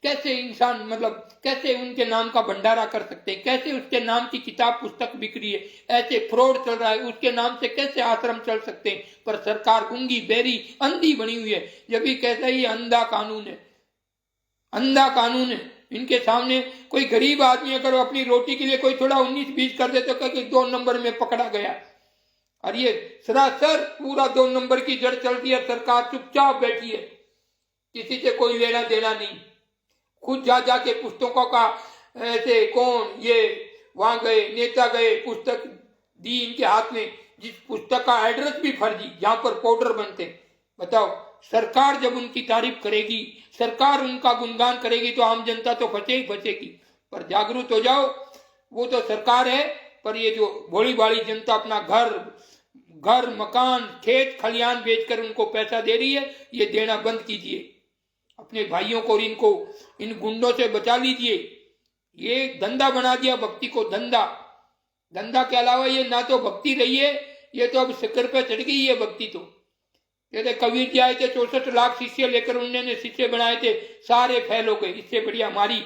कैसे इंसान, मतलब कैसे उनके नाम का भंडारा कर सकते हैं, कैसे उसके नाम की किताब पुस्तक बिक रही है, ऐसे फ्रॉड चल रहा है, उसके नाम से कैसे आश्रम चल सकते हैं। पर सरकार गूंगी बहरी अंधी बनी हुई है। जब भी कहता है ये अंधा कानून है, अंधा कानून है। इनके सामने कोई गरीब आदमी अगर अपनी रोटी के लिए कोई थोड़ा 19-20 कर दे तो कहते 2 नंबर में पकड़ा गया। और ये सरासर पूरा 2 नंबर की जड़ चलती है। सरकार चुपचाप बैठी है, किसी से कोई लेना देना नहीं। खुद जाके पुस्तकों का ऐसे कौन ये वहां गए, नेता गए, पुस्तक दी इनके हाथ में, जिस पुस्तक का एड्रेस भी फर्जी, जहां पर पाउडर बनते। बताओ, सरकार जब उनकी तारीफ करेगी, सरकार उनका गुणगान करेगी तो आम जनता तो फंसे ही फंसेगी। पर जागरूक हो जाओ, वो तो सरकार है, पर ये जो भोली भाली जनता अपना घर मकान खेत खलियान बेचकर उनको पैसा दे रही है, ये देना बंद कीजिए। अपने भाइयों को और इनको इन गुंडों से बचा लीजिए। ये धंधा बना दिया भक्ति को, धंधा के अलावा ये ना तो भक्ति रही है, ये तो अब शिखर पे चढ़ गई है भक्ति। तो कहते कबीर जी आए थे 64 लाख शिष्य लेकर, उन्होंने शिष्य बनाए थे, सारे फेल हो गए। इससे बढ़िया हमारी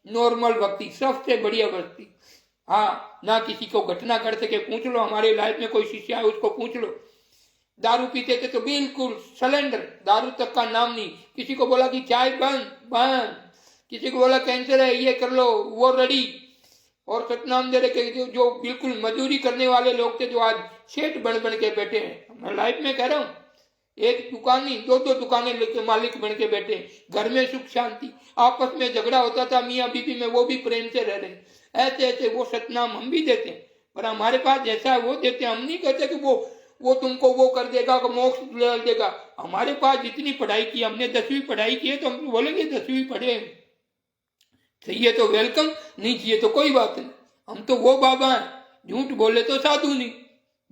नॉर्मल भक्ति, सबसे बढ़िया भक्ति। हाँ, ना किसी को घटना कर सके, पूछ लो हमारे लाइफ में कोई शिष्य है उसको पूछ लो। दारू पीते थे तो बिल्कुल सलेंडर, दारू तक का नाम नहीं। किसी को बोला कि चाय बंद बंद, किसी को बोला कैंसर है ये कर लो वो रेडी। और सतनाम दे रहे जो बिल्कुल मजदूरी करने वाले लोग थे, जो आज सेठ बन बन के बैठे हैं। मैं लाइफ में कह रहा हूँ, एक दुकान नहीं, दो दुकानें लेके मालिक बन के बैठे। घर में सुख शांति, आपस में झगड़ा होता था मियाँ बीबी में, वो भी प्रेम से रह रहे। ऐसे ऐसे वो सतनाम हम भी देते हैं, पर हमारे पास जैसा है वो देते हैं। हम नहीं कहते कि वो तुमको वो कर देगा, मोक्ष ले देगा। हमारे पास जितनी पढ़ाई की, हमने 10वीं पढ़ाई की है, तो हम बोलेंगे 10वीं पढ़े, चाहिए तो वेलकम, नहीं चाहिए तो कोई बात नहीं। हम तो वो बाबा हैं, झूठ बोले तो साधु नहीं।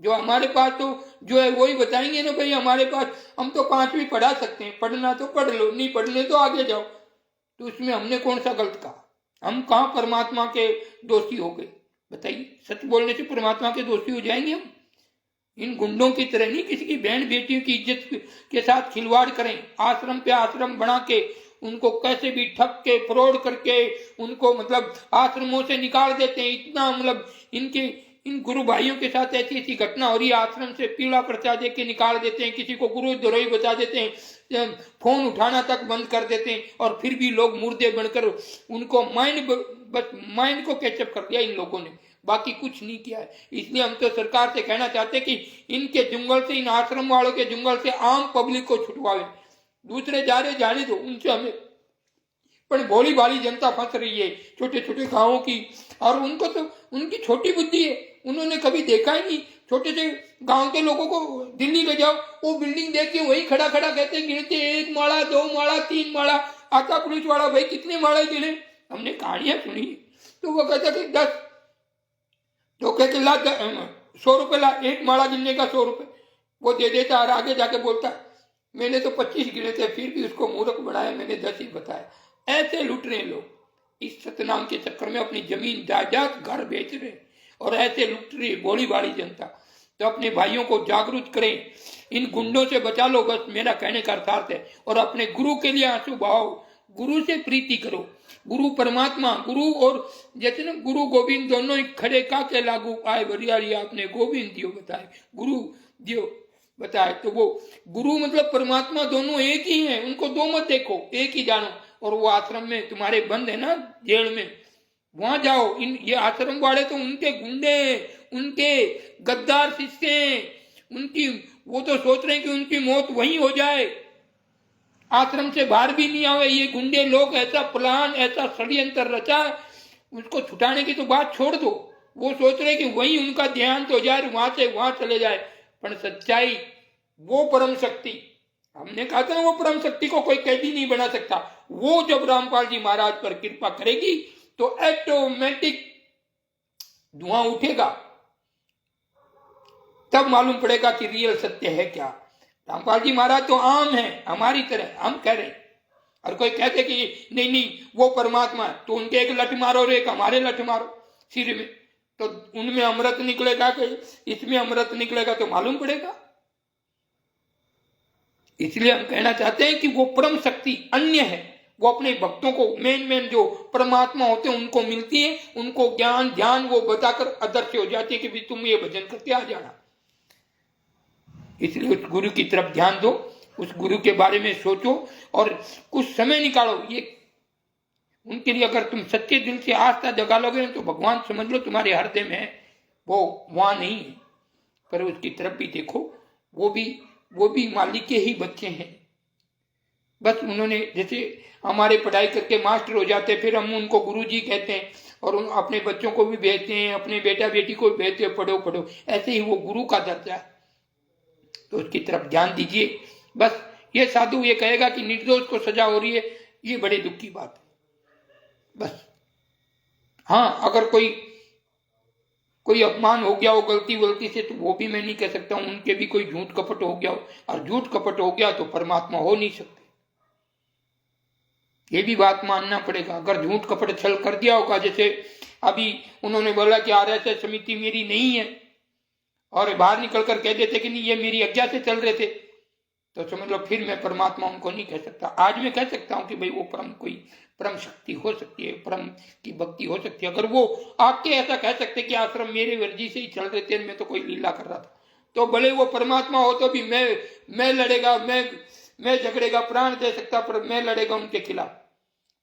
जो हमारे पास तो जो है वही बताएंगे ना भाई। हमारे पास हम तो 5वीं पढ़ा सकते हैं, पढ़ना तो पढ़ लो, नहीं पढ़ने तो आगे जाओ। तो उसमें हमने कौन सा गलत कहा? हम कहाँ परमात्मा के दोषी हो गए? बताइए, सच बोलने से परमात्मा के दोषी हो जाएंगे हम? इन गुंडों की तरह नहीं किसी की बहन बेटियों की इज्जत के साथ खिलवाड़ करें। आश्रम पे आश्रम बना के उनको कैसे भी ठग के फ्रॉड करके उनको मतलब आश्रमों से निकाल देते हैं। इतना मतलब इन गुरु भाइयों के साथ ऐसी ऐसी घटना हो रही है, आश्रम से पीला पर्चा दे के निकाल देते हैं, किसी को गुरु द्रोही बता देते हैं, फोन उठाना तक बंद कर देते हैं। और फिर भी लोग मुर्दे बनकर उनको माइंड को कैचअप कर दिया इन लोगों ने, बाकी कुछ नहीं किया है। इसलिए हम तो सरकार से कहना चाहते हैं कि इनके जंगल से, इन आश्रम वालों के जंगल से आम पब्लिक को छुटवावे। दूसरे जा रहे जाने दो, उनसे हमें, पर भोली भाली जनता फंस रही है छोटे छोटे गांवों की। और उनको तो उनकी छोटी बुद्धि है, उन्होंने कभी देखा ही नहीं। छोटे से गांव के लोगों को दिल्ली ले जाओ, वो बिल्डिंग देख के वही खड़ा खड़ा कहते गिनते 1 माला 2 माला 3 माला। आता पुलिस वाला, भाई कितने माला गिने? हमने कहानियां सुनी। तो वो कहता कि 10, तो कहते ला 100 रुपये ला, 1 माला गिनने का 100 रुपये वो दे देता। और आगे जाके बोलता मैंने तो 25 गिने थे, फिर भी उसको मूर्ख बनाया, मैंने 10 ही बताया। ऐसे लूट रहे लोग, इस सतनाम के चक्कर में अपनी जमीन जायदाद घर बेच रहे और ऐसे लूट रही भोली भाली जनता। तो अपने भाइयों को जागरूक करें, इन गुंडों से बचा लो, बस मेरा कहने का अर्थात है। और अपने गुरु के लिए आंसू बहाओ, गुरु से प्रीति करो। गुरु परमात्मा, गुरु और जैसे ना गुरु गोविंद दोनों ही खड़े का के लागू पाए बरियारी आपने गोविंद दियो बताए, गुरु दियो बताए। तो वो गुरु मतलब परमात्मा दोनों एक ही हैं, उनको दो मत देखो, एक ही जानो। और वो आश्रम में तुम्हारे बंद है ना जेल में, वहां जाओ। ये आश्रम वाले तो उनके गुंडे, उनके गद्दार शिष्य, उनकी वो तो सोच रहे हैं कि उनकी मौत वहीं हो जाए, आश्रम से बाहर भी नहीं आवे। ये गुंडे लोग ऐसा प्लान, ऐसा षड्यंत्र रचा, उसको छुटाने की तो बात छोड़ दो। वो सोच रहे कि वहीं उनका ध्यान तो जाए, वहां से वहां चले जाए। पर सच्चाई वो परम शक्ति, हमने कहा था ना, वो परम शक्ति को कोई कैदी नहीं बना सकता। वो जब रामपाल जी महाराज पर कृपा करेगी तो ऑटोमेटिक धुआं उठेगा, तब मालूम पड़ेगा कि रियल सत्य है क्या। रामपाल जी महाराज तो आम है हमारी तरह, हम कह रहे हैं। और कोई कहते कि नहीं नहीं वो परमात्मा है, तो उनके एक लठ मारो और एक हमारे लठ मारो सिर में, तो उनमें अमृत निकलेगा कि इसमें अमृत निकलेगा, तो मालूम पड़ेगा। इसलिए हम कहना चाहते हैं कि वो परम शक्ति अन्य है, वो अपने भक्तों को मेन जो परमात्मा होते हैं उनको मिलती है, उनको ज्ञान ध्यान वो बताकर अदृश्य हो जाती है कि भी तुम ये भजन करके आ जाना। इसलिए उस गुरु की तरफ ध्यान दो, उस गुरु के बारे में सोचो और कुछ समय निकालो। ये उनके लिए अगर तुम सच्चे दिल से आस्था जगा लोगे तो भगवान समझ लो तुम्हारे हृदय में है, वो वहां नहीं है, पर उसकी तरफ भी देखो। वो भी मालिक के ही बच्चे हैं। बस उन्होंने, जैसे हमारे पढ़ाई करके मास्टर हो जाते, फिर हम उनको गुरुजी कहते हैं और उन अपने बच्चों को भी भेजते हैं, अपने बेटा बेटी को भी भेजते हैं, पढ़ो पढ़ो। ऐसे ही वो गुरु का दर्जा है, तो उसकी तरफ ध्यान दीजिए। बस ये साधु ये कहेगा कि निर्दोष को सजा हो रही है, ये बड़े दुख की बात है। बस हाँ, अगर कोई अपमान हो गया हो गलती से, तो वो भी मैं नहीं कह सकता हूं, उनके भी कोई झूठ कपट हो गया हो, और झूठ कपट हो गया तो परमात्मा हो नहीं सकते, ये भी बात मानना पड़ेगा। अगर झूठ कपट छल कर दिया होगा, जैसे अभी उन्होंने बोला कि आरएसएस समिति मेरी नहीं है, और बाहर निकलकर कह देते कि नहीं ये मेरी आज्ञा से चल रहे थे, तो समझ लो फिर मैं परमात्मा उनको नहीं कह सकता। आज मैं कह सकता हूँ कि भाई वो परम कोई परम शक्ति हो सकती है, परम की भक्ति हो सकती है। अगर वो आके ऐसा कह सकते कि आश्रम मेरे मर्जी से ही चल रहे थे, मैं तो कोई लीला कर रहा था, तो भले वो परमात्मा हो तो भी मैं लड़ेगा, मैं झगड़ेगा, प्राण दे सकता, पर मैं लड़ेगा उनके खिलाफ।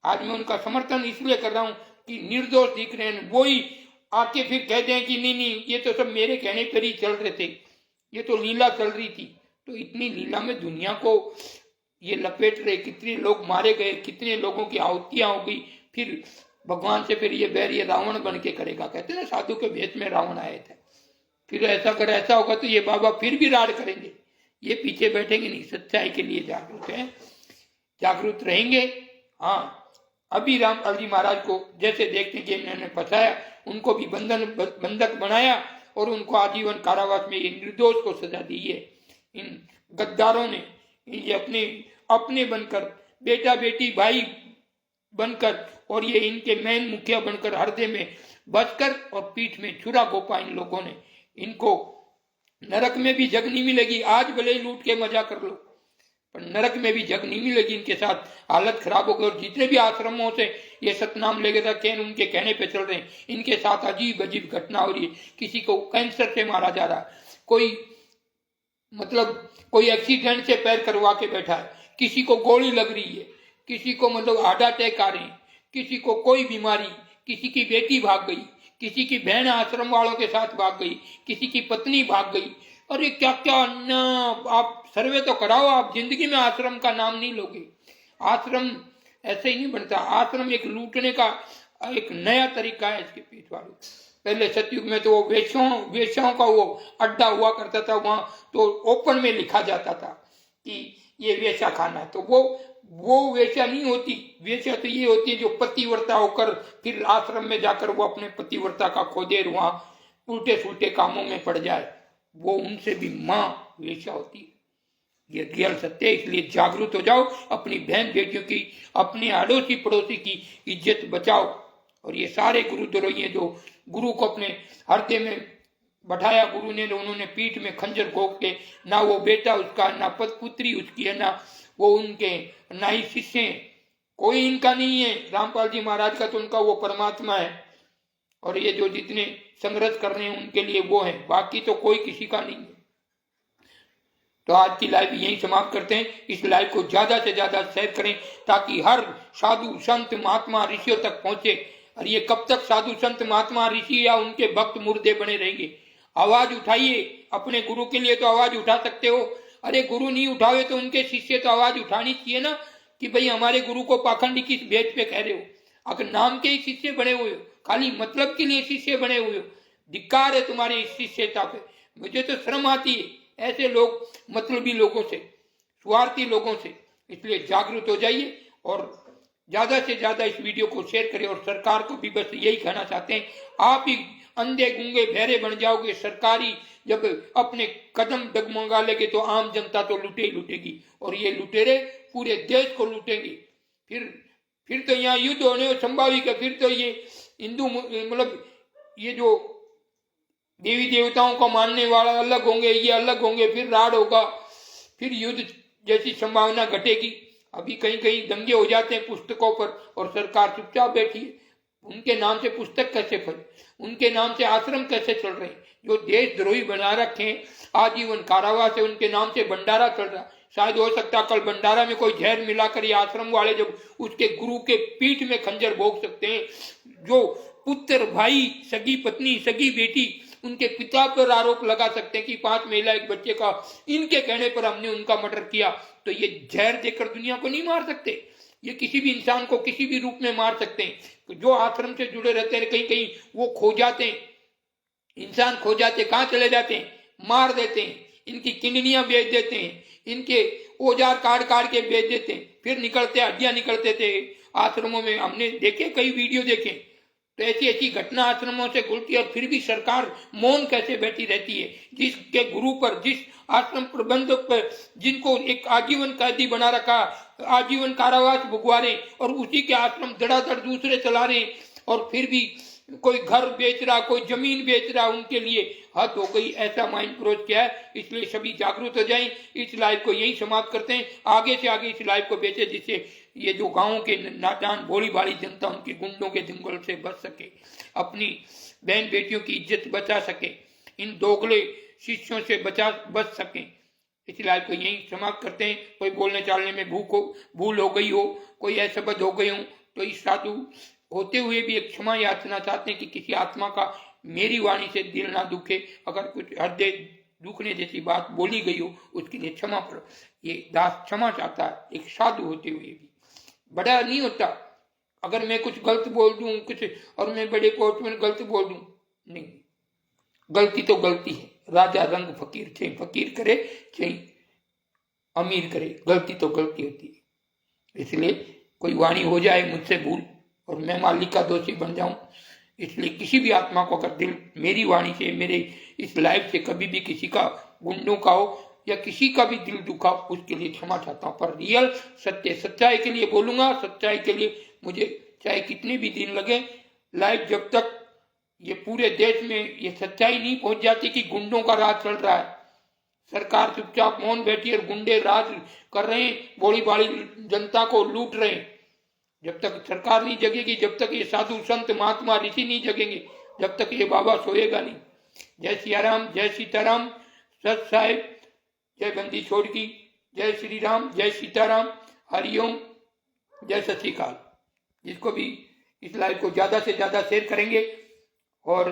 आज मैं उनका समर्थन इसलिए कर रहा हूं कि निर्दोष दिख रहे हैं, वो ही आके फिर कहते हैं कि नहीं ये तो सब मेरे कहने पर ही चल रहे थे, ये तो लीला चल रही थी। तो इतनी लीला में दुनिया को ये लपेट रहे, कितने लोग मारे गए, कितने लोगों की आहुतियां हो गई, फिर भगवान से फिर ये बैर ये रावण बन के करेगा। कहते हैं ना साधु के भेष में रावण आए थे, फिर ऐसा कर ऐसा होगा तो ये बाबा फिर भी राड करेंगे, ये पीछे बैठेंगे नहीं, सच्चाई के लिए जागरूक है, जागरूक रहेंगे। हाँ, अभी रामपाल जी महाराज को जैसे देखते कि इन्होंने फंसाया, उनको भी बंधक बनाया और उनको आजीवन कारावास में ये निर्दोष को सजा दी है इन गद्दारों ने। ये अपने बनकर, बेटा बेटी भाई बनकर, और ये इनके मैन मुखिया बनकर हृदय में बसकर और पीठ में छुरा घोपा इन लोगों ने। इनको नरक में भी जग नहीं मिलेगी। आज भले ही लूट के मजा कर लो, पर नरक में भी जग नहीं मिलेगी। इनके साथ हालत खराब हो गई। और जितने भी आश्रमों से ये सतनाम लेके था कैन उनके कहने पे चल रहे हैं, इनके साथ अजीब अजीब घटना हो रही है। किसी को कैंसर से मारा जा रहा है, कोई एक्सीडेंट से पैर करवा के बैठा है, किसी को गोली लग रही है, किसी को हार्ट अटैक आ रहे हैं, किसी को कोई बीमारी, किसी की बेटी भाग गई, किसी की बहन आश्रम वालों के साथ भाग गई, किसी की पत्नी भाग गई। अरे क्या क्या ना, आप सर्वे तो कराओ, आप जिंदगी में आश्रम का नाम नहीं लोगे। आश्रम ऐसे ही नहीं बनता। आश्रम एक लूटने का एक नया तरीका है इसके पीठ वालों। पहले सतयुग में तो वो वेश्याओं का वो अड्डा हुआ करता था, वहां तो ओपन में लिखा जाता था कि ये वेश्या खाना है। तो वो वेश्या नहीं होती, वेश्या तो ये होती है जो पतिव्रता होकर फिर आश्रम में जाकर वो अपने पतिव्रता का खोजे, वहां उल्टे सुलटे कामों में पड़ जाए, वो उनसे भी मां वेश्या होती है। ये रियल सत्य है। इसलिए जागरूक हो जाओ, अपनी बहन बेटियों की, अपने अड़ोसी पड़ोसी की इज्जत बचाओ। और ये सारे गुरुद्रोही हैं जो गुरु को अपने हृदय में बैठाया गुरु ने, उन्होंने पीठ में खंजर घोंप के, ना वो बेटा उसका, ना पुत्री उसकी है, ना वो उनके, ना ही शिष्य, कोई इनका नहीं है। रामपाल जी महाराज का तो उनका वो परमात्मा है, और ये जो जितने संघर्ष कर रहे हैं उनके लिए वो है, बाकी तो कोई किसी का नहीं है। तो आज की लाइव यही समाप्त करते हैं। इस लाइव को ज्यादा से ज्यादा शेयर करें ताकि हर साधु संत महात्मा ऋषियों तक पहुंचे। और ये कब तक साधु संत महात्मा ऋषि या उनके भक्त मुर्दे बने रहेंगे? आवाज उठाइए, अपने गुरु के लिए तो आवाज उठा सकते हो। अरे गुरु नहीं उठावे तो उनके शिष्य तो आवाज उठानी चाहिए ना, कि भाई हमारे गुरु को पाखंडी किस भेद पे कह रहे हो? अगर नाम के ही शिष्य बने हुए हो, खाली मतलब के लिए शिष्य बने हुए हो, धिक्कार है तुम्हारे इस शिष्यता पे। मुझे तो शर्म आती है ऐसे लोग, मतलबी लोगों से, स्वार्थी लोगों से। इसलिए जागरूक हो जाइए और ज्यादा से ज्यादा इस वीडियो को शेयर करें। और सरकार को भी बस यही कहना चाहते हैं, आप ही अंधे गूंगे बहरे बन जाओगे। सरकारी जब अपने कदम डगमगा लेंगे तो आम जनता तो लूटे ही लूटेगी, और ये लुटेरे पूरे देश को लूटेंगे। फिर तो यहाँ युद्ध होने संभावित है। फिर तो ये हिंदू ये जो देवी देवताओं को मानने वाला अलग होंगे, ये अलग होंगे, फिर राड होगा, फिर युद्ध जैसी संभावना घटेगी। अभी कहीं कहीं दंगे हो जाते हैं पुस्तकों पर, और सरकार चुपचाप बैठी है। उनके नाम से पुस्तक कैसे फले, उनके नाम से आश्रम कैसे चल रहे हैं? जो देशद्रोही बना रखे हैं, आजीवन कारावास है, उनके नाम से भंडारा चल रहा। शायद हो सकता कल भंडारा में कोई जहर मिलाकर ये आश्रम वाले जब उसके गुरु के पीठ में खंजर भोग सकते हैं, जो पुत्र, भाई, सगी पत्नी, सगी बेटी, उनके पिता पर आरोप लगा सकते हैं कि 5 महिला 1 बच्चे का इनके कहने पर हमने उनका मर्डर किया, तो ये जहर देकर दुनिया को नहीं मार सकते। ये किसी भी इंसान को किसी भी रूप में मार सकते हैं। जो आश्रम से जुड़े रहते हैं कहीं कहीं वो खो जाते हैं, इंसान खो जाते, कहाँ चले जाते हैं? मार देते हैं, इनकी किडनियां बेच देते हैं, इनके औजार काट के बेच देते हैं, फिर निकलते हड्डियां निकलते थे आश्रमों में। हमने देखे, कई वीडियो देखे। तो ऐसी घटना आश्रमों से घुलती है, और फिर भी सरकार मौन कैसे बैठी रहती है? जिसके गुरु पर, जिस आश्रम प्रबंधक पर, जिनको एक आजीवन कैदी बना रखा, आजीवन कारावास भुगवा रहे, और उसी के आश्रम धड़ाधड़ दूसरे चला रहे, और फिर भी कोई घर बेच रहा, कोई जमीन बेच रहा, उनके लिए हद हो गई, ऐसा माइंड प्रोच किया है। इसलिए सभी जागरूक हो जाएं। इस लाइव को यही समाप्त करते हैं, आगे से आगे इस लाइव को बेचे, जिससे ये जो गाँव के नादान भोली भाली जनता उनकी गुंडों के दंगल से बच सके, अपनी बहन बेटियों की इज्जत बचा सके, इन दोगले शिष्यों से बच सके। इस लाइव को यही समाप्त करते हैं। कोई बोलने चालने में भूल हो गई हो, कोई असबद हो गई हो, तो इस साधु होते हुए भी एक क्षमा याचना चाहते हैं कि किसी आत्मा का मेरी वाणी से दिल ना दुखे, अगर कुछ हृदय दुखने जैसी बात बोली गई हो उसके लिए क्षमा करो। ये दास क्षमा चाहता है एक साधु होते हुए भी। बड़ा नहीं होता अगर मैं कुछ गलत बोल दूं कुछ, और मैं बड़े कोर्ट में गलत बोल दूं, नहीं, गलती तो गलती है। राजा रंग फकीर, चाहे फकीर करे चाहे अमीर करे, गलती तो गलती होती है। इसलिए कोई वाणी हो जाए मुझसे भूल और मैं मालिक का दोषी बन जाऊं, इसलिए किसी भी आत्मा को अगर दिल मेरी वाणी से, मेरे इस लाइफ से कभी भी किसी का गुंडों का हो या किसी का भी दिल दुखा, उसके लिए क्षमा चाहता हूं। पर रियल सत्य सच्चाई के लिए बोलूंगा, सच्चाई के लिए मुझे चाहे कितने भी दिन लगे। लाइव जब तक ये पूरे देश में ये सच्चाई नहीं पहुंच जाती कि गुंडों का राज चल रहा है, सरकार चुपचाप मौन बैठी और गुंडे राज कर रहे हैं, भोली भाली जनता को लूट रहे हैं, जब तक सरकार नहीं जगेगी, जब तक ये साधु संत महात्मा ऋषि नहीं जगेंगे, जब तक ये बाबा सोएगा नहीं। जय सियाराम, जय सीताराम, सत साहिब, जय बंदी छोड़ की, जय श्री राम, जय सीताराम, हरिओम, जय सत श्री अकाल। जिसको भी इस लाइव को ज्यादा से ज्यादा शेयर करेंगे और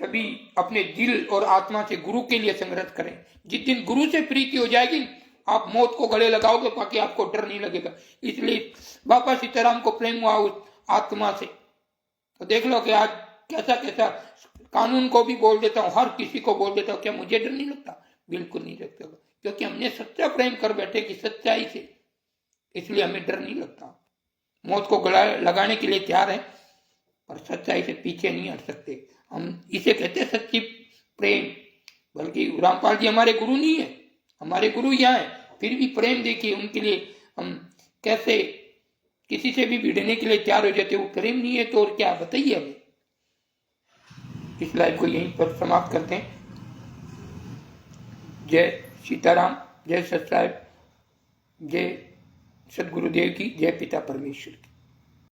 सभी अपने दिल और आत्मा से गुरु के लिए संग्रह करें। जिस दिन गुरु से प्रीति हो जाएगी आप मौत को गले लगाओगे, बाकी आपको डर नहीं लगेगा। इसलिए बाबा सीताराम को प्रेम हुआ उस आत्मा से, तो देख लो कि आज कैसा कैसा कानून को भी बोल देता हूँ, हर किसी को बोल देता हूँ। क्या मुझे डर नहीं लगता? बिल्कुल नहीं लगता, क्योंकि हमने सच्चा प्रेम कर बैठे कि सच्चाई से, इसलिए हमें डर नहीं लगता। मौत को गला लगाने के लिए तैयार है, पर सच्चाई से पीछे नहीं हट सकते। हम इसे कहते हैं सच्ची प्रेम। बल्कि रामपाल जी हमारे गुरु नहीं है, हमारे गुरु यहाँ है, फिर भी प्रेम देखिए उनके लिए हम कैसे किसी से भी भिड़ने के लिए तैयार हो जाते। वो प्रेम नहीं है तो और क्या, बताइए हमें। इस लाइव को यहीं पर समाप्त करते हैं। जय सीताराम, जय सत साहिब, जय सदगुरुदेव की, जय पिता परमेश्वर की।